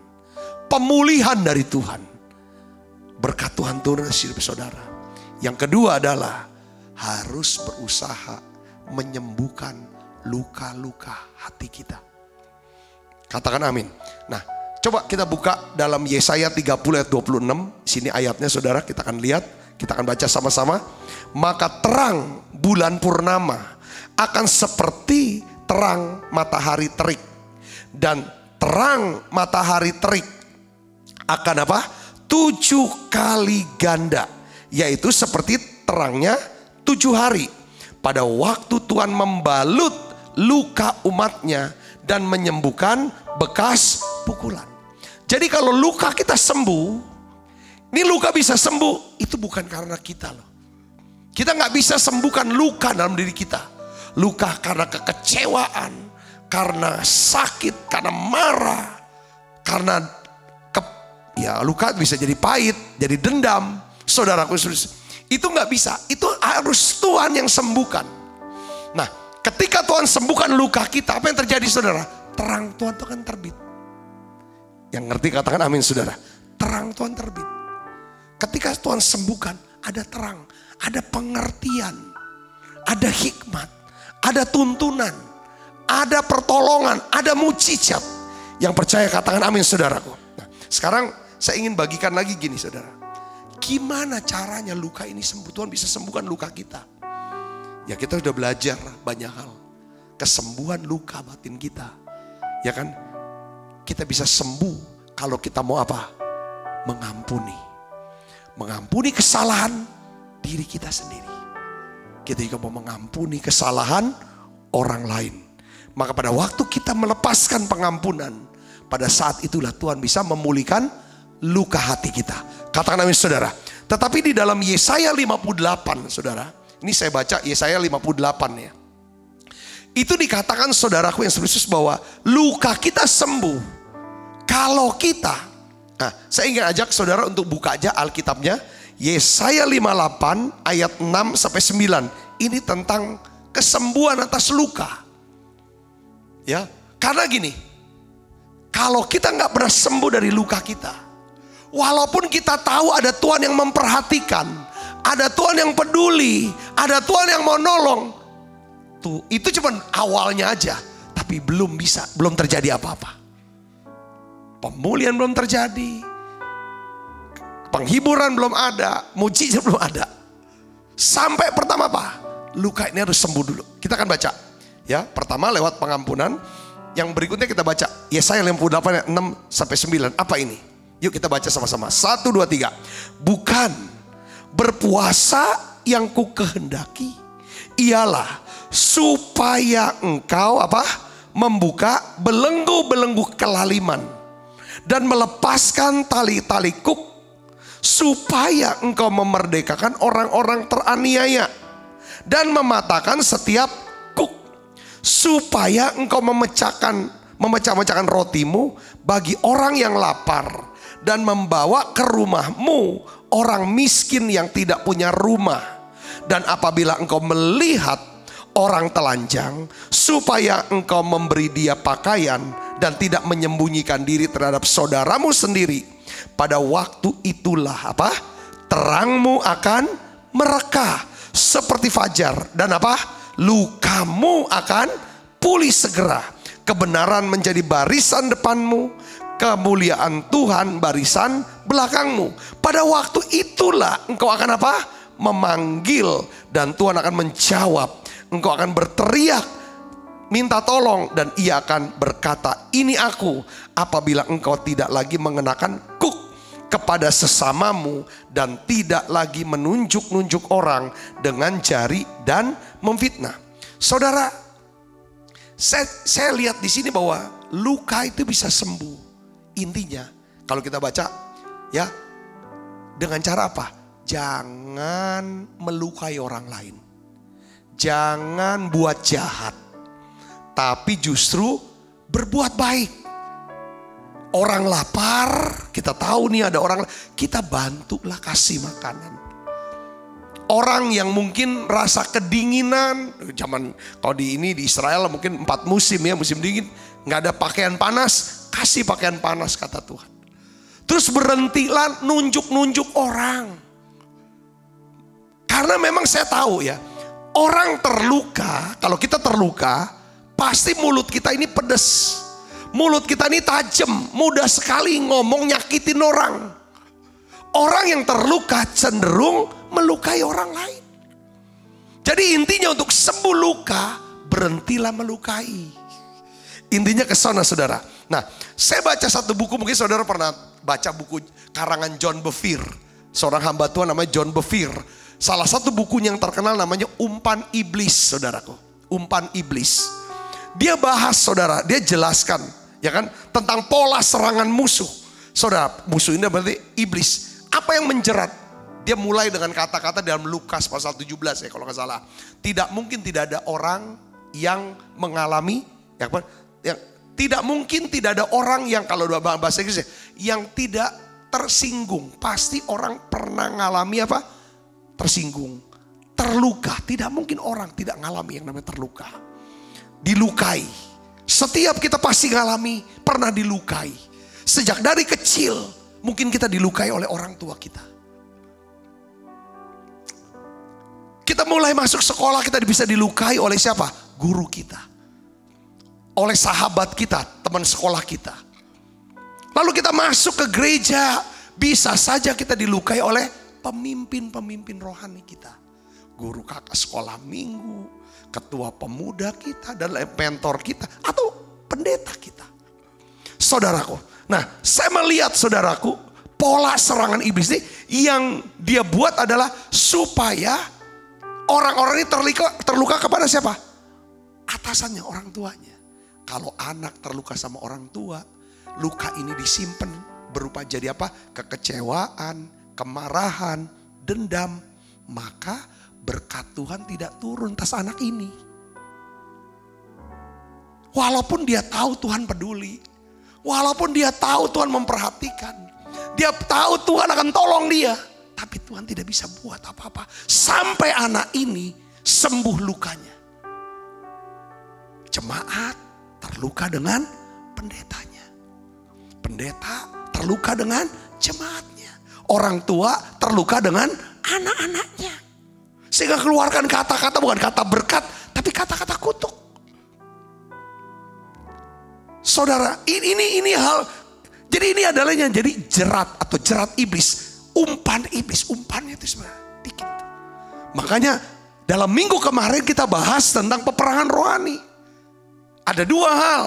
pemulihan dari Tuhan, berkat Tuhan turun di hidup saudara. Yang kedua adalah harus berusaha menyembuhkan luka-luka hati kita. Katakan amin. Nah, coba kita buka dalam Yesaya 30 ayat 26. Sini ayatnya saudara, kita akan lihat, kita akan baca sama-sama. Maka terang bulan purnama akan seperti terang matahari terik, dan terang matahari terik akan apa? 7 kali ganda, yaitu seperti terangnya 7 hari. Pada waktu Tuhan membalut luka umatnya dan menyembuhkan bekas pukulan. Jadi kalau luka kita sembuh, ini luka bisa sembuh, itu bukan karena kita loh. Kita nggak bisa sembuhkan luka dalam diri kita. Luka karena kekecewaan, karena sakit, karena marah, karena luka bisa jadi pahit, jadi dendam. Saudaraku, itu nggak bisa. Itu harus Tuhan yang sembuhkan. Nah, ketika Tuhan sembuhkan luka kita, apa yang terjadi saudara? Terang Tuhan itu akan terbit. Yang ngerti katakan amin saudara. Terang Tuhan terbit. Ketika Tuhan sembuhkan, ada terang, ada pengertian, ada hikmat, ada tuntunan, ada pertolongan, ada mujizat. Yang percaya katakan amin saudaraku. Nah, sekarang saya ingin bagikan lagi gini saudara. Gimana caranya luka ini sembuh? Tuhan bisa sembuhkan luka kita. Ya kita sudah belajar banyak hal. Kesembuhan luka batin kita. Ya kan? Kita bisa sembuh kalau kita mau apa? Mengampuni. Mengampuni kesalahan diri kita sendiri. Kita juga mau mengampuni kesalahan orang lain. Maka pada waktu kita melepaskan pengampunan, pada saat itulah Tuhan bisa memulihkan luka hati kita. Katakan amin saudara. Tetapi di dalam Yesaya 58 saudara, ini saya baca Yesaya 58 ya. Itu dikatakan saudaraku yang Kristus bahwa luka kita sembuh kalau kita. Nah, saya ingin ajak saudara untuk buka aja Alkitabnya. Yesaya 58 ayat 6 sampai 9. Ini tentang kesembuhan atas luka. Ya, karena gini, kalau kita nggak pernah sembuh dari luka kita, Walaupun kita tahu ada Tuhan yang memperhatikan, ada Tuhan yang peduli, ada Tuhan yang mau nolong. Tuh, itu cuma awalnya aja, tapi belum terjadi apa-apa. Pemulihan belum terjadi, penghiburan belum ada, mujizat belum ada. Sampai pertama apa? Luka ini harus sembuh dulu. Kita akan baca. Ya, pertama lewat pengampunan. Yang berikutnya kita baca Yesaya 58 6-9. Apa ini? Yuk kita baca sama-sama. 1, 2, 3. Bukan berpuasa yang ku kehendaki, ialah supaya engkau apa? Membuka belenggu-belenggu kelaliman dan melepaskan tali-tali kuk, supaya engkau memerdekakan orang-orang teraniaya dan mematahkan setiap kuk, supaya engkau memecah-mecahkan rotimu bagi orang yang lapar dan membawa ke rumahmu orang miskin yang tidak punya rumah. Dan apabila engkau melihat orang telanjang, supaya engkau memberi dia pakaian dan tidak menyembunyikan diri terhadap saudaramu sendiri. Pada waktu itulah apa? Terangmu akan mereka seperti fajar, dan apa? Lukamu akan pulih segera. Kebenaran menjadi barisan depanmu, kemuliaan Tuhan barisan belakangmu. Pada waktu itulah engkau akan apa? Memanggil dan Tuhan akan menjawab. Engkau akan berteriak, minta tolong, dan ia akan berkata, ini aku. Apabila engkau tidak lagi mengenakan kuk kepada sesamamu dan tidak lagi menunjuk-nunjuk orang dengan jari dan memfitnah. Saudara, saya lihat di sini bahwa luka itu bisa sembuh. Intinya kalau kita baca ya, dengan cara apa? Jangan melukai orang lain. Jangan buat jahat, tapi justru berbuat baik. Orang lapar, kita tahu nih ada orang, kita bantulah, kasih makanan. Orang yang mungkin rasa kedinginan, zaman kalau di Israel mungkin 4 musim ya, musim dingin, nggak ada pakaian panas, kasih pakaian panas kata Tuhan. Terus berhentilah nunjuk-nunjuk orang. Karena memang saya tahu ya, orang terluka, kalau kita terluka, pasti mulut kita ini pedes. Mulut kita ini tajam, mudah sekali ngomong nyakitin orang. Orang yang terluka cenderung melukai orang lain. Jadi intinya untuk sembuh luka, berhentilah melukai. Intinya ke sana saudara. Nah, saya baca satu buku, mungkin saudara pernah baca buku karangan John Bevere. Seorang hamba Tuhan namanya John Bevere. Salah satu bukunya yang terkenal namanya Umpan Iblis, saudaraku. Umpan Iblis. Dia bahas saudara, dia jelaskan ya kan tentang pola serangan musuh. Saudara, musuh ini berarti iblis. Apa yang menjerat? Dia mulai dengan kata-kata dalam Lukas pasal 17 ya kalau nggak salah. Tidak mungkin tidak ada orang yang mengalami tidak mungkin tidak ada orang yang, kalau bahasa Inggris yang tidak tersinggung. Pasti orang pernah ngalami apa? Tersinggung, terluka. Tidak mungkin orang tidak ngalami yang namanya terluka. Dilukai. Setiap kita pasti ngalami, pernah dilukai. Sejak dari kecil, mungkin kita dilukai oleh orang tua kita. Kita mulai masuk sekolah, kita bisa dilukai oleh siapa? Guru kita. Oleh sahabat kita, teman sekolah kita. Lalu kita masuk ke gereja, bisa saja kita dilukai oleh pemimpin-pemimpin rohani kita. Guru kakak sekolah minggu, ketua pemuda kita, dan mentor kita, atau pendeta kita. Saudaraku, nah saya melihat saudaraku, pola serangan iblis ini yang dia buat adalah supaya orang-orang ini terluka kepada siapa? Atasannya, orang tuanya. Kalau anak terluka sama orang tua, luka ini disimpan berupa jadi apa? Kekecewaan, kemarahan, dendam. Maka berkat Tuhan tidak turun atas anak ini. Walaupun dia tahu Tuhan peduli. Walaupun dia tahu Tuhan memperhatikan. Dia tahu Tuhan akan tolong dia. Tapi Tuhan tidak bisa buat apa-apa. Sampai anak ini sembuh lukanya. Jemaat terluka dengan pendetanya. Pendeta terluka dengan jemaatnya. Orang tua terluka dengan anak-anaknya. Sehingga keluarkan kata-kata, bukan kata berkat, tapi kata-kata kutuk. Saudara, ini hal. Jadi ini adalah yang jadi jerat atau jerat iblis. Umpan iblis, umpannya itu sebenarnya dikit. Makanya dalam minggu kemarin kita bahas tentang peperangan rohani. Ada dua hal.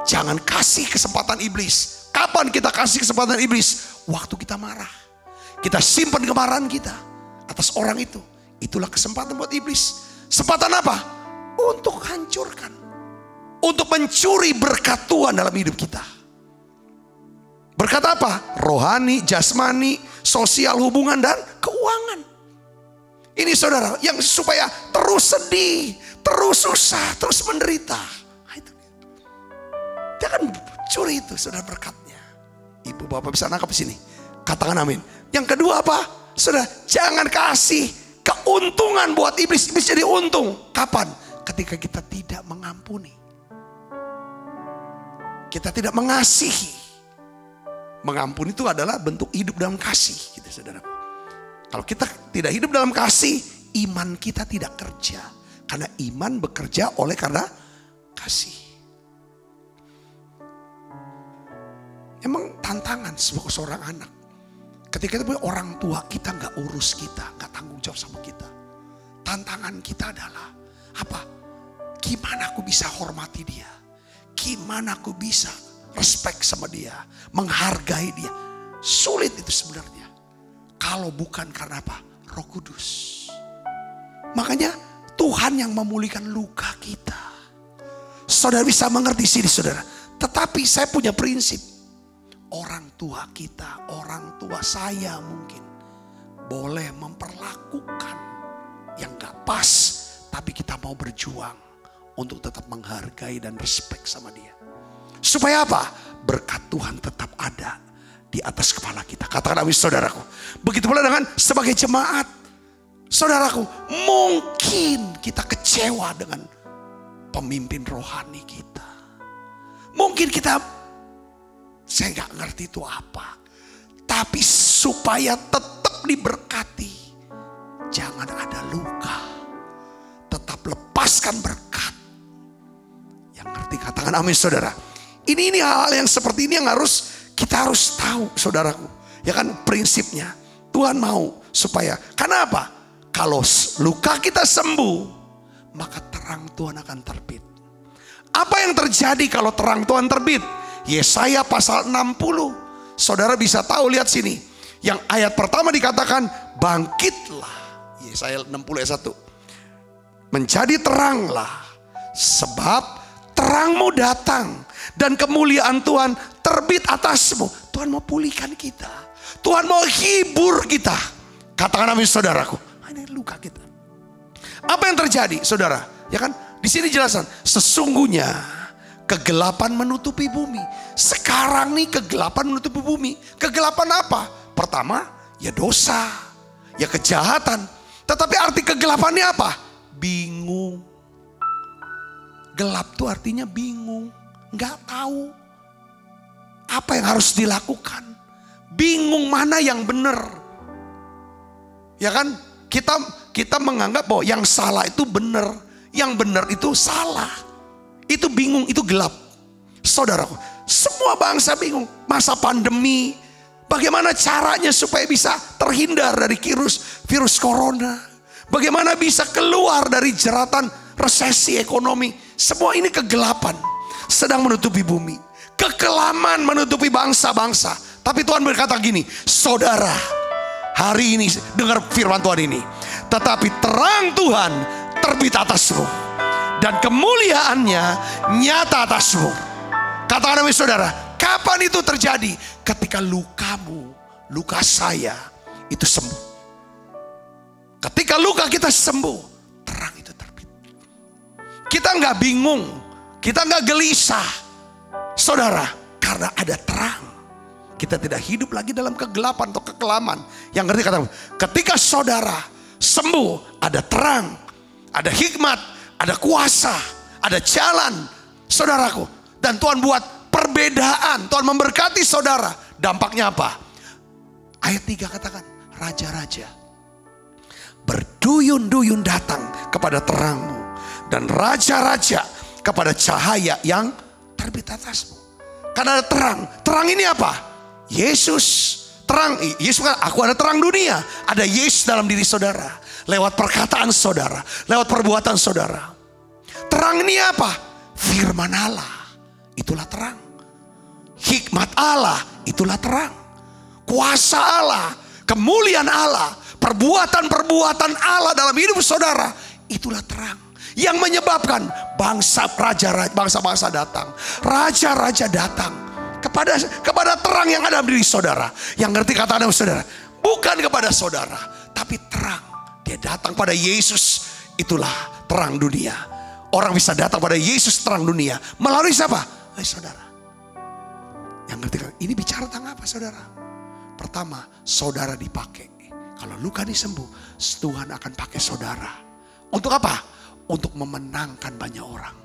Jangan kasih kesempatan iblis. Kapan kita kasih kesempatan iblis? Waktu kita marah. Kita simpan kemarahan kita atas orang itu. Itulah kesempatan buat iblis. Kesempatan apa? Untuk hancurkan. Untuk mencuri berkat Tuhan dalam hidup kita. Berkat apa? Rohani, jasmani, sosial, hubungan, dan keuangan. Ini saudara, yang supaya terus sedih, terus susah, terus menderita. Jangan curi itu saudara berkatnya. Ibu bapak bisa nangkap sini. Katakan amin. Yang kedua apa? Saudara, jangan kasih keuntungan buat iblis. Iblis jadi untung. Kapan? Ketika kita tidak mengampuni. Kita tidak mengasihi. Mengampuni itu adalah bentuk hidup dalam kasih. Gitu saudara. Kalau kita tidak hidup dalam kasih, iman kita tidak kerja. Karena iman bekerja oleh karena kasih. Emang tantangan seorang anak. Ketika itu orang tua kita gak urus kita, gak tanggung jawab sama kita. Tantangan kita adalah apa? Gimana aku bisa hormati dia? Gimana aku bisa respect sama dia? Menghargai dia? Sulit itu sebenarnya. Kalau bukan karena apa? Roh Kudus. Makanya Tuhan yang memulihkan luka kita. Saudara bisa mengerti sini saudara. Tetapi saya punya prinsip. Orang tua kita, orang tua saya mungkin boleh memperlakukan yang gak pas. Tapi kita mau berjuang untuk tetap menghargai dan respect sama dia. Supaya apa? Berkat Tuhan tetap ada di atas kepala kita. Katakan amin saudaraku. Begitu pula dengan sebagai jemaat. Saudaraku, mungkin kita kecewa dengan pemimpin rohani kita. Mungkin kita, saya gak ngerti itu apa. Tapi supaya tetap diberkati, jangan ada luka. Tetap lepaskan berkat. Yang ngerti katakan amin saudara. Ini hal-hal yang seperti ini yang kita harus tahu saudaraku. Ya kan prinsipnya. Tuhan mau supaya. Karena apa? Kalau luka kita sembuh, maka terang Tuhan akan terbit. Apa yang terjadi kalau terang Tuhan terbit? Yesaya pasal 60. Saudara bisa tahu, lihat sini. Yang ayat pertama dikatakan, bangkitlah. Yesaya 60 ayat 1. Menjadi teranglah. Sebab terangmu datang. Dan kemuliaan Tuhan terbit atasmu. Tuhan mau pulihkan kita. Tuhan mau hibur kita. Katakan amin saudaraku. Ini luka kita. Apa yang terjadi saudara? Ya kan? Di sini jelasan. Sesungguhnya kegelapan menutupi bumi. Sekarang nih kegelapan menutupi bumi. Kegelapan apa? Pertama, ya dosa. Ya kejahatan. Tetapi arti kegelapannya apa? Bingung. Gelap tuh artinya bingung. Nggak tahu. Apa yang harus dilakukan. Bingung mana yang benar. Ya kan? Kita menganggap bahwa yang salah itu benar. Yang benar itu salah. Itu bingung, itu gelap. Saudaraku, semua bangsa bingung. Masa pandemi, bagaimana caranya supaya bisa terhindar dari virus corona. Bagaimana bisa keluar dari jeratan resesi ekonomi. Semua ini kegelapan sedang menutupi bumi. Kekelaman menutupi bangsa-bangsa. Tapi Tuhan berkata gini, saudara, hari ini dengar firman Tuhan ini. Tetapi terang Tuhan terbit atasmu. Dan kemuliaannya nyata atasmu. Katakan amin saudara. Kapan itu terjadi? Ketika lukamu, luka saya itu sembuh. Ketika luka kita sembuh, terang itu terbit. Kita nggak bingung, kita nggak gelisah, saudara, karena ada terang. Kita tidak hidup lagi dalam kegelapan atau kekelaman. Yang ngerti kata, ketika saudara sembuh, ada terang, ada hikmat, ada kuasa, ada jalan, saudaraku. Dan Tuhan buat perbedaan, Tuhan memberkati saudara. Dampaknya apa? Ayat 3 katakan, raja-raja berduyun-duyun datang kepada terangmu, dan raja-raja kepada cahaya yang terbit atasmu. Karena ada terang. Terang ini apa? Yesus. Terang, Yesus kan, aku ada terang dunia. Ada Yesus dalam diri saudara. Lewat perkataan saudara, lewat perbuatan saudara. Terang ini apa? Firman Allah, itulah terang. Hikmat Allah, itulah terang. Kuasa Allah, kemuliaan Allah, perbuatan-perbuatan Allah dalam hidup saudara, itulah terang. Yang menyebabkan bangsa-bangsa datang. Raja-raja datang kepada terang yang ada dalam diri saudara. Yang ngerti kata Anda saudara, bukan kepada saudara, tapi terang. Dia datang pada Yesus, itulah terang dunia. Orang bisa datang pada Yesus terang dunia melalui siapa? Melalui saudara. Yang ngerti kan? Ini bicara tentang apa saudara? Pertama, saudara dipakai. Kalau luka ini sembuh, Tuhan akan pakai saudara. Untuk apa? Untuk memenangkan banyak orang.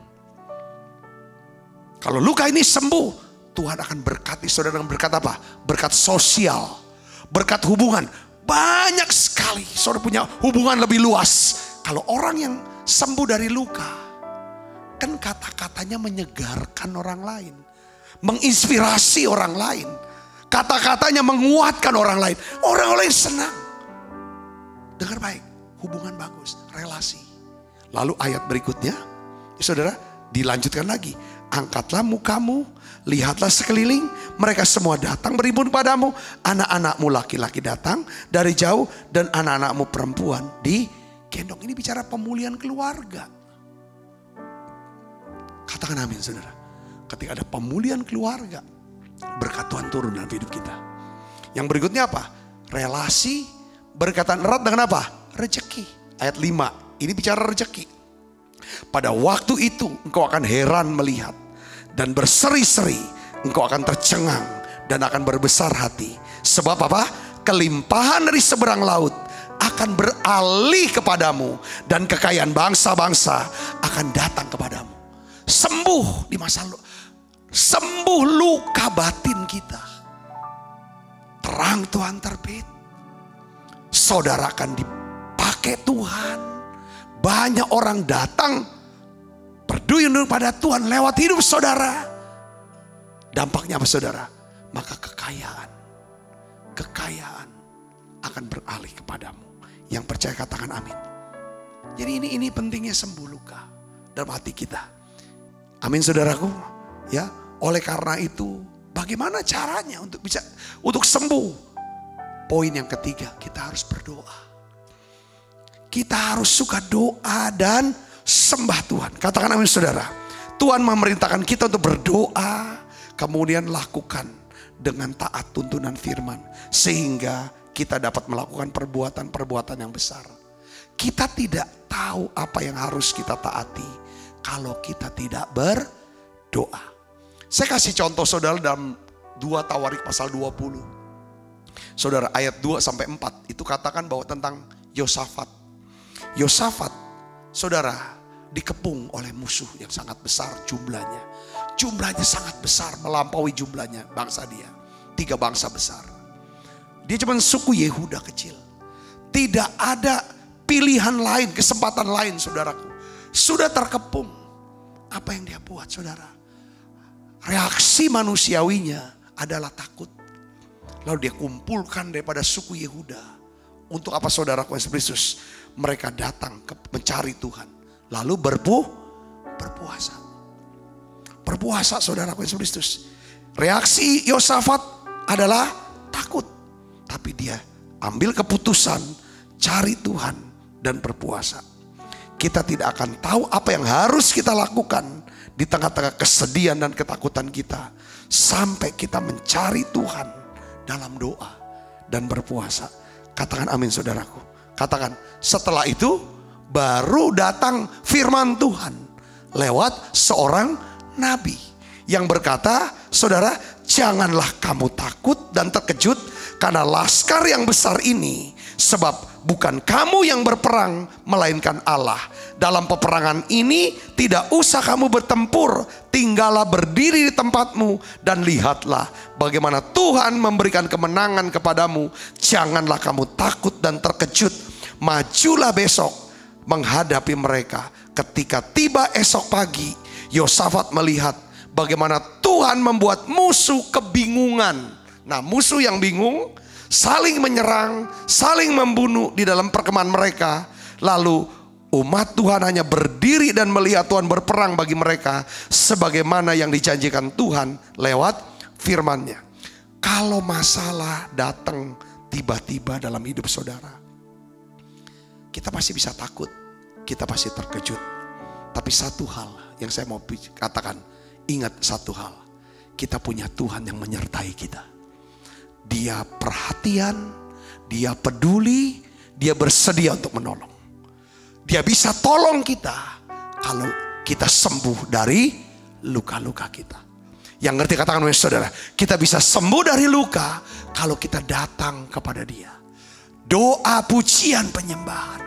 Kalau luka ini sembuh, Tuhan akan berkati saudara dengan berkat apa? Berkat sosial, berkat hubungan. Banyak sekali saudara punya hubungan lebih luas. Kalau orang yang sembuh dari luka, kan kata-katanya menyegarkan orang lain, menginspirasi orang lain, kata-katanya menguatkan orang lain. Orang lain senang. Dengar baik, hubungan bagus, relasi. Lalu ayat berikutnya, saudara, dilanjutkan lagi. Angkatlah mukamu, lihatlah sekeliling, mereka semua datang berimbun padamu. Anak-anakmu laki-laki datang dari jauh, dan anak-anakmu perempuan digendong. Ini bicara pemulihan keluarga. Katakan amin saudara. Ketika ada pemulihan keluarga, berkat Tuhan turun dalam hidup kita. Yang berikutnya apa? Relasi berkaitan erat dengan apa? Rezeki. Ayat 5. Ini bicara rezeki. Pada waktu itu engkau akan heran melihat dan berseri-seri. Engkau akan tercengang dan akan berbesar hati. Sebab apa? Kelimpahan dari seberang laut akan beralih kepadamu, dan kekayaan bangsa-bangsa akan datang kepadamu. Sembuh di masa lalu. Sembuh luka batin kita. Terang Tuhan terbit. Saudara akan dipakai Tuhan. Banyak orang datang berduyun pada Tuhan lewat hidup saudara. Dampaknya apa saudara? Maka kekayaan akan beralih kepadamu. Yang percaya katakan amin. Jadi ini pentingnya sembuh luka dalam hati kita. Amin saudaraku. Ya, oleh karena itu bagaimana caranya untuk sembuh? Poin yang ketiga, kita harus berdoa. Kita harus suka doa dan sembah Tuhan. Katakan amin saudara. Tuhan memerintahkan kita untuk berdoa, kemudian lakukan dengan taat tuntunan firman. Sehingga kita dapat melakukan perbuatan-perbuatan yang besar. Kita tidak tahu apa yang harus kita taati kalau kita tidak berdoa. Saya kasih contoh saudara dalam 2 Tawarik pasal 20. Saudara, ayat 2 sampai 4 itu katakan bahwa tentang Yosafat. Yosafat, saudara, dikepung oleh musuh yang sangat besar jumlahnya. Jumlahnya sangat besar, melampaui jumlahnya bangsa dia. 3 bangsa besar. Dia cuma suku Yehuda kecil. Tidak ada pilihan lain, kesempatan lain saudaraku. Sudah terkepung. Apa yang dia buat saudara? Reaksi manusiawinya adalah takut. Lalu dia kumpulkan daripada suku Yehuda. Untuk apa saudaraku Yesus Kristus? Mereka datang mencari Tuhan. Lalu berpuasa. Berpuasa saudaraku Yesus Kristus. Reaksi Yosafat adalah takut. Tapi dia ambil keputusan cari Tuhan dan berpuasa. Kita tidak akan tahu apa yang harus kita lakukan di tengah-tengah kesedihan dan ketakutan kita. Sampai kita mencari Tuhan dalam doa dan berpuasa. Katakan amin saudaraku. Katakan, setelah itu baru datang firman Tuhan lewat seorang nabi yang berkata, saudara, janganlah kamu takut dan terkejut karena laskar yang besar ini, sebab bukan kamu yang berperang, melainkan Allah. Dalam peperangan ini tidak usah kamu bertempur, tinggallah berdiri di tempatmu dan lihatlah bagaimana Tuhan memberikan kemenangan kepadamu. Janganlah kamu takut dan terkejut, majulah besok menghadapi mereka. Ketika tiba esok pagi, Yosafat melihat bagaimana Tuhan membuat musuh kebingungan. Nah, musuh yang bingung saling menyerang, saling membunuh di dalam perkemahan mereka. Lalu umat Tuhan hanya berdiri dan melihat Tuhan berperang bagi mereka, sebagaimana yang dijanjikan Tuhan lewat firman-Nya. Kalau masalah datang tiba-tiba dalam hidup saudara, kita pasti bisa takut, kita pasti terkejut. Tapi satu hal yang saya mau katakan, ingat satu hal, kita punya Tuhan yang menyertai kita. Dia perhatian, dia peduli, dia bersedia untuk menolong. Dia bisa tolong kita kalau kita sembuh dari luka-luka kita. Yang ngerti katakan saudara, kita bisa sembuh dari luka kalau kita datang kepada Dia. Doa pujian penyembahan,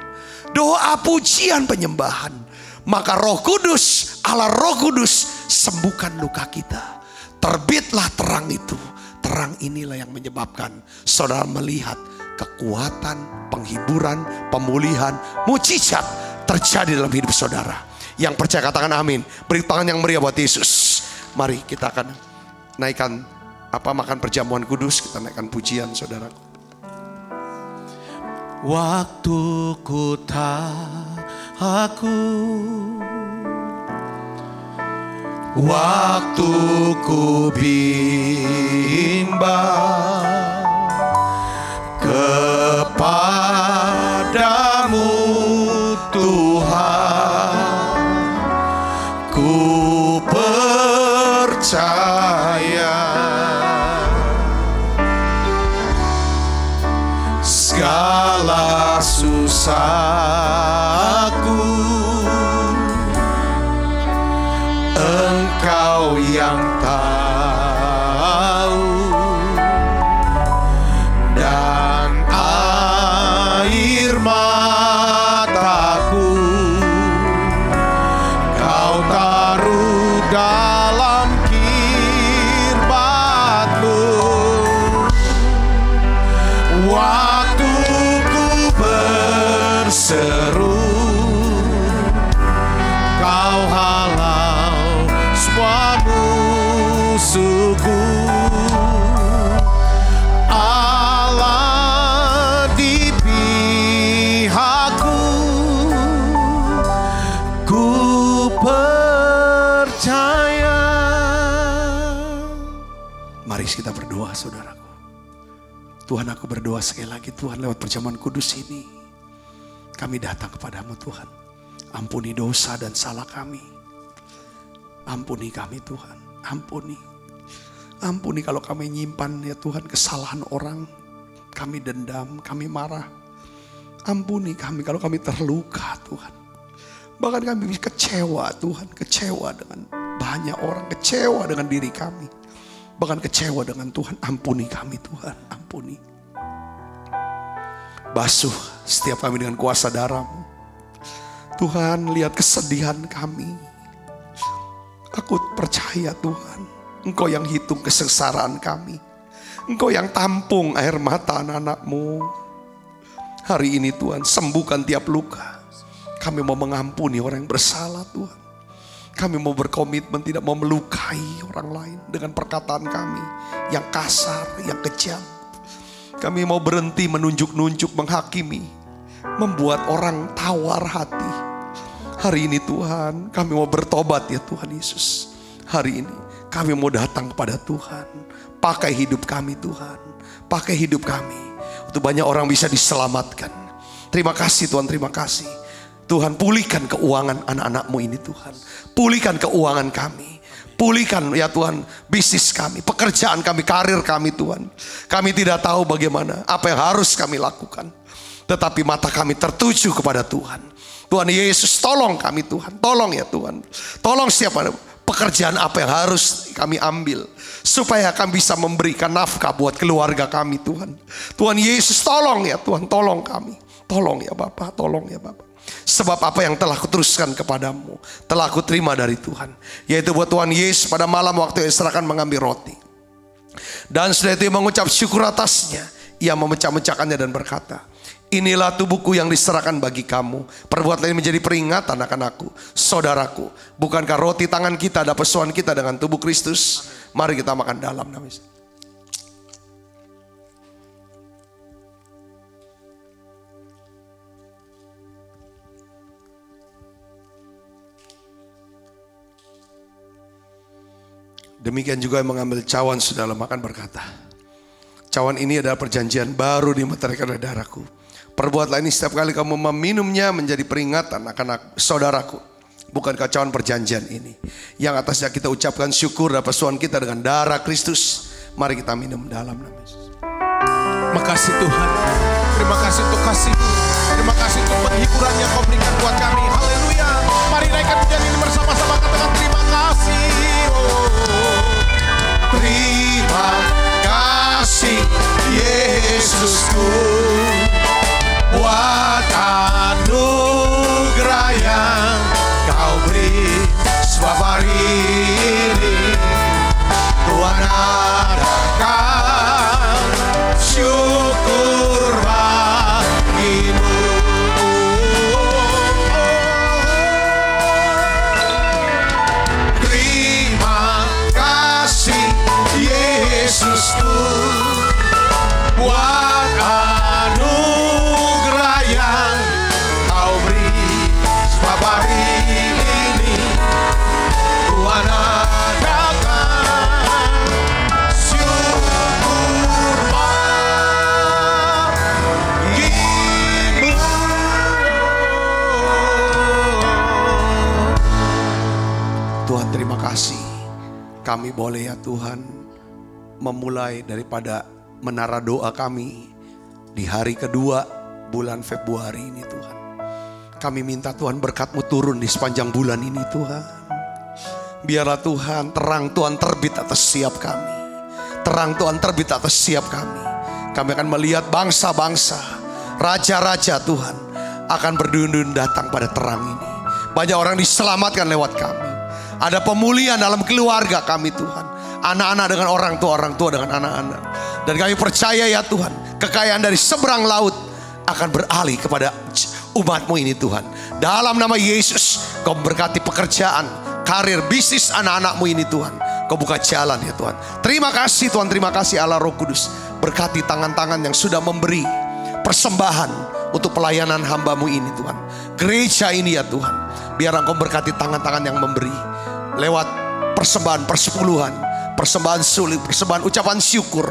doa pujian penyembahan, maka Roh Kudus, Allah Roh Kudus sembuhkan luka kita. Terbitlah terang itu. Terang inilah yang menyebabkan saudara melihat kekuatan, penghiburan, pemulihan, mujizat terjadi dalam hidup saudara. Yang percaya katakan amin. Beri tangan yang meriah buat Yesus. Mari kita akan naikkan makan perjamuan kudus, kita naikkan pujian saudara. Waktuku tak aku, waktuku bimbang kepadamu Tuhan, ku percaya segala susahku Engkau yang tahu, dan air mataku Kau taruh dalam kirbat-Mu. Waktu ku berseru, Kau halau semua musuhku. Allah di pihakku, ku percaya. Mari kita berdoa saudaraku. Tuhan, aku berdoa sekali lagi Tuhan, lewat perjamuan kudus ini kami datang kepadamu Tuhan. Ampuni dosa dan salah kami. Ampuni kami Tuhan, ampuni. Ampuni kalau kami nyimpan ya Tuhan kesalahan orang. Kami dendam, kami marah. Ampuni kami kalau kami terluka Tuhan. Bahkan kami kecewa Tuhan, kecewa dengan banyak orang, kecewa dengan diri kami. Bahkan kecewa dengan Tuhan. Ampuni kami Tuhan, ampuni. Basuh setiap kami dengan kuasa darah-Mu. Tuhan, lihat kesedihan kami. Aku percaya Tuhan, Engkau yang hitung kesengsaraan kami. Engkau yang tampung air mata anak-anak-Mu. Hari ini Tuhan, sembuhkan tiap luka. Kami mau mengampuni orang yang bersalah Tuhan. Kami mau berkomitmen tidak mau melukai orang lain dengan perkataan kami yang kasar, yang kejam. Kami mau berhenti menunjuk-nunjuk, menghakimi, membuat orang tawar hati. Hari ini Tuhan, kami mau bertobat ya Tuhan Yesus. Hari ini kami mau datang kepada Tuhan. Pakai hidup kami Tuhan. Pakai hidup kami untuk banyak orang bisa diselamatkan. Terima kasih Tuhan, terima kasih. Tuhan, pulihkan keuangan anak-anak-Mu ini Tuhan. Pulihkan keuangan kami. Pulihkan ya Tuhan bisnis kami, pekerjaan kami, karir kami Tuhan. Kami tidak tahu bagaimana, apa yang harus kami lakukan. Tetapi mata kami tertuju kepada Tuhan. Tuhan Yesus, tolong kami Tuhan. Tolong ya Tuhan. Tolong setiap pekerjaan apa yang harus kami ambil, supaya kami bisa memberikan nafkah buat keluarga kami Tuhan. Tuhan Yesus tolong ya Tuhan, tolong kami. Tolong ya Bapa, tolong ya Bapa. Sebab apa yang telah kuteruskan kepadamu telah aku terima dari Tuhan, yaitu buat Tuhan Yesus pada malam waktu ia serahkan mengambil roti. Dan setelah itu ia mengucap syukur atasnya, ia memecah-mecahkannya dan berkata, inilah tubuhku yang diserahkan bagi kamu. Perbuatlah ini menjadi peringatan akan aku. Saudaraku, bukankah roti tangan kita ada persoalan kita dengan tubuh Kristus? Mari kita makan dalam nama Yesus. Demikian juga yang mengambil cawan sudah makan berkata, cawan ini adalah perjanjian baru dimeteraikan oleh darahku. Perbuatlah ini setiap kali kamu meminumnya menjadi peringatan akan aku, saudaraku. Bukankah cawan perjanjian ini yang atasnya kita ucapkan syukur dan persoalan kita dengan darah Kristus? Mari kita minum dalam nama Yesus. Makasih Tuhan, terima kasih untuk kasih-Mu, terima kasih untuk penghiburan yang Kau berikan buat kami. Haleluya. Mari naikkan pujian ini bersama-sama, katakan terima kasih. Terima kasih Yesusku buat anugerah yang Kau beri. Sebab hari ini Tuhan adakan syukur bagimu. Terima kasih Yesusku buat anugerah yang Kau beri. Sebab hari ini Tuhan adakan syukur bagimu. Tuhan terima kasih, kami boleh ya Tuhan memulai daripada menara doa kami di hari kedua bulan Februari ini Tuhan. Kami minta Tuhan berkat-Mu turun di sepanjang bulan ini Tuhan. Biarlah Tuhan terang Tuhan terbit atas setiap kami. Terang Tuhan terbit atas setiap kami. Kami akan melihat bangsa-bangsa, raja-raja Tuhan akan berduyun-duyun datang pada terang ini. Banyak orang diselamatkan lewat kami. Ada pemulihan dalam keluarga kami Tuhan. Anak-anak dengan orang tua dengan anak-anak. Dan kami percaya ya Tuhan, kekayaan dari seberang laut akan beralih kepada umat-Mu ini Tuhan. Dalam nama Yesus, Kau berkati pekerjaan, karir, bisnis anak-anak-Mu ini Tuhan. Kau buka jalan ya Tuhan. Terima kasih Tuhan, terima kasih Allah Roh Kudus. Berkati tangan-tangan yang sudah memberi persembahan untuk pelayanan hamba-Mu ini Tuhan. Gereja ini ya Tuhan, biar Engkau berkati tangan-tangan yang memberi lewat persembahan persepuluhan, persembahan sulit, persembahan ucapan syukur.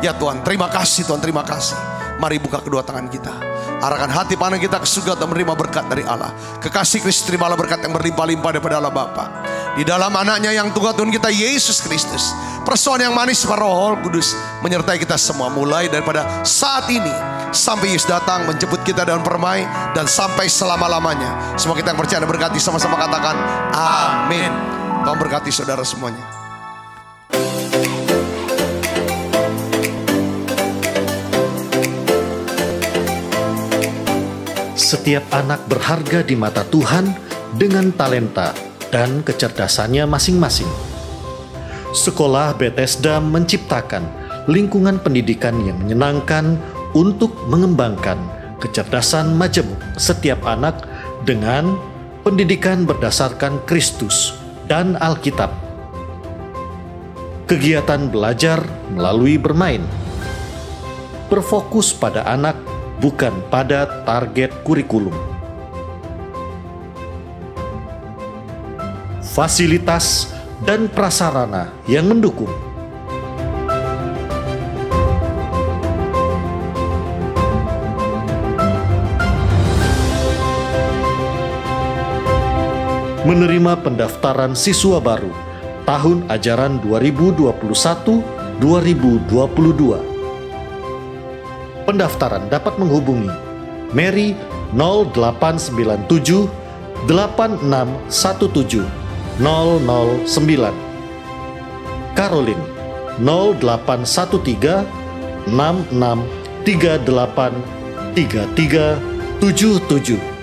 Ya Tuhan, terima kasih Tuhan, terima kasih. Mari buka kedua tangan kita, arahkan hati pandang kita ke surga untuk menerima berkat dari Allah. Kekasih Kristus, terimalah berkat yang berlimpah-limpah daripada Allah Bapa. Di dalam anaknya yang tunggal Tuhan kita Yesus Kristus, persoalan yang manis para Roh Kudus menyertai kita semua, mulai daripada saat ini sampai Yesus datang menjemput kita dengan permai, dan sampai selama-lamanya. Semua kita yang percaya dan berkati sama-sama katakan amin. Tuhan berkati saudara semuanya. Setiap anak berharga di mata Tuhan dengan talenta dan kecerdasannya masing-masing. Sekolah Bethesda menciptakan lingkungan pendidikan yang menyenangkan untuk mengembangkan kecerdasan majemuk setiap anak dengan pendidikan berdasarkan Kristus dan Alkitab. Kegiatan belajar melalui bermain, berfokus pada anak, bukan pada target kurikulum. Fasilitas dan prasarana yang mendukung. Menerima pendaftaran siswa baru tahun ajaran 2021-2022. Pendaftaran dapat menghubungi Mary 0897 8617 Caroline 0813 6638 3377.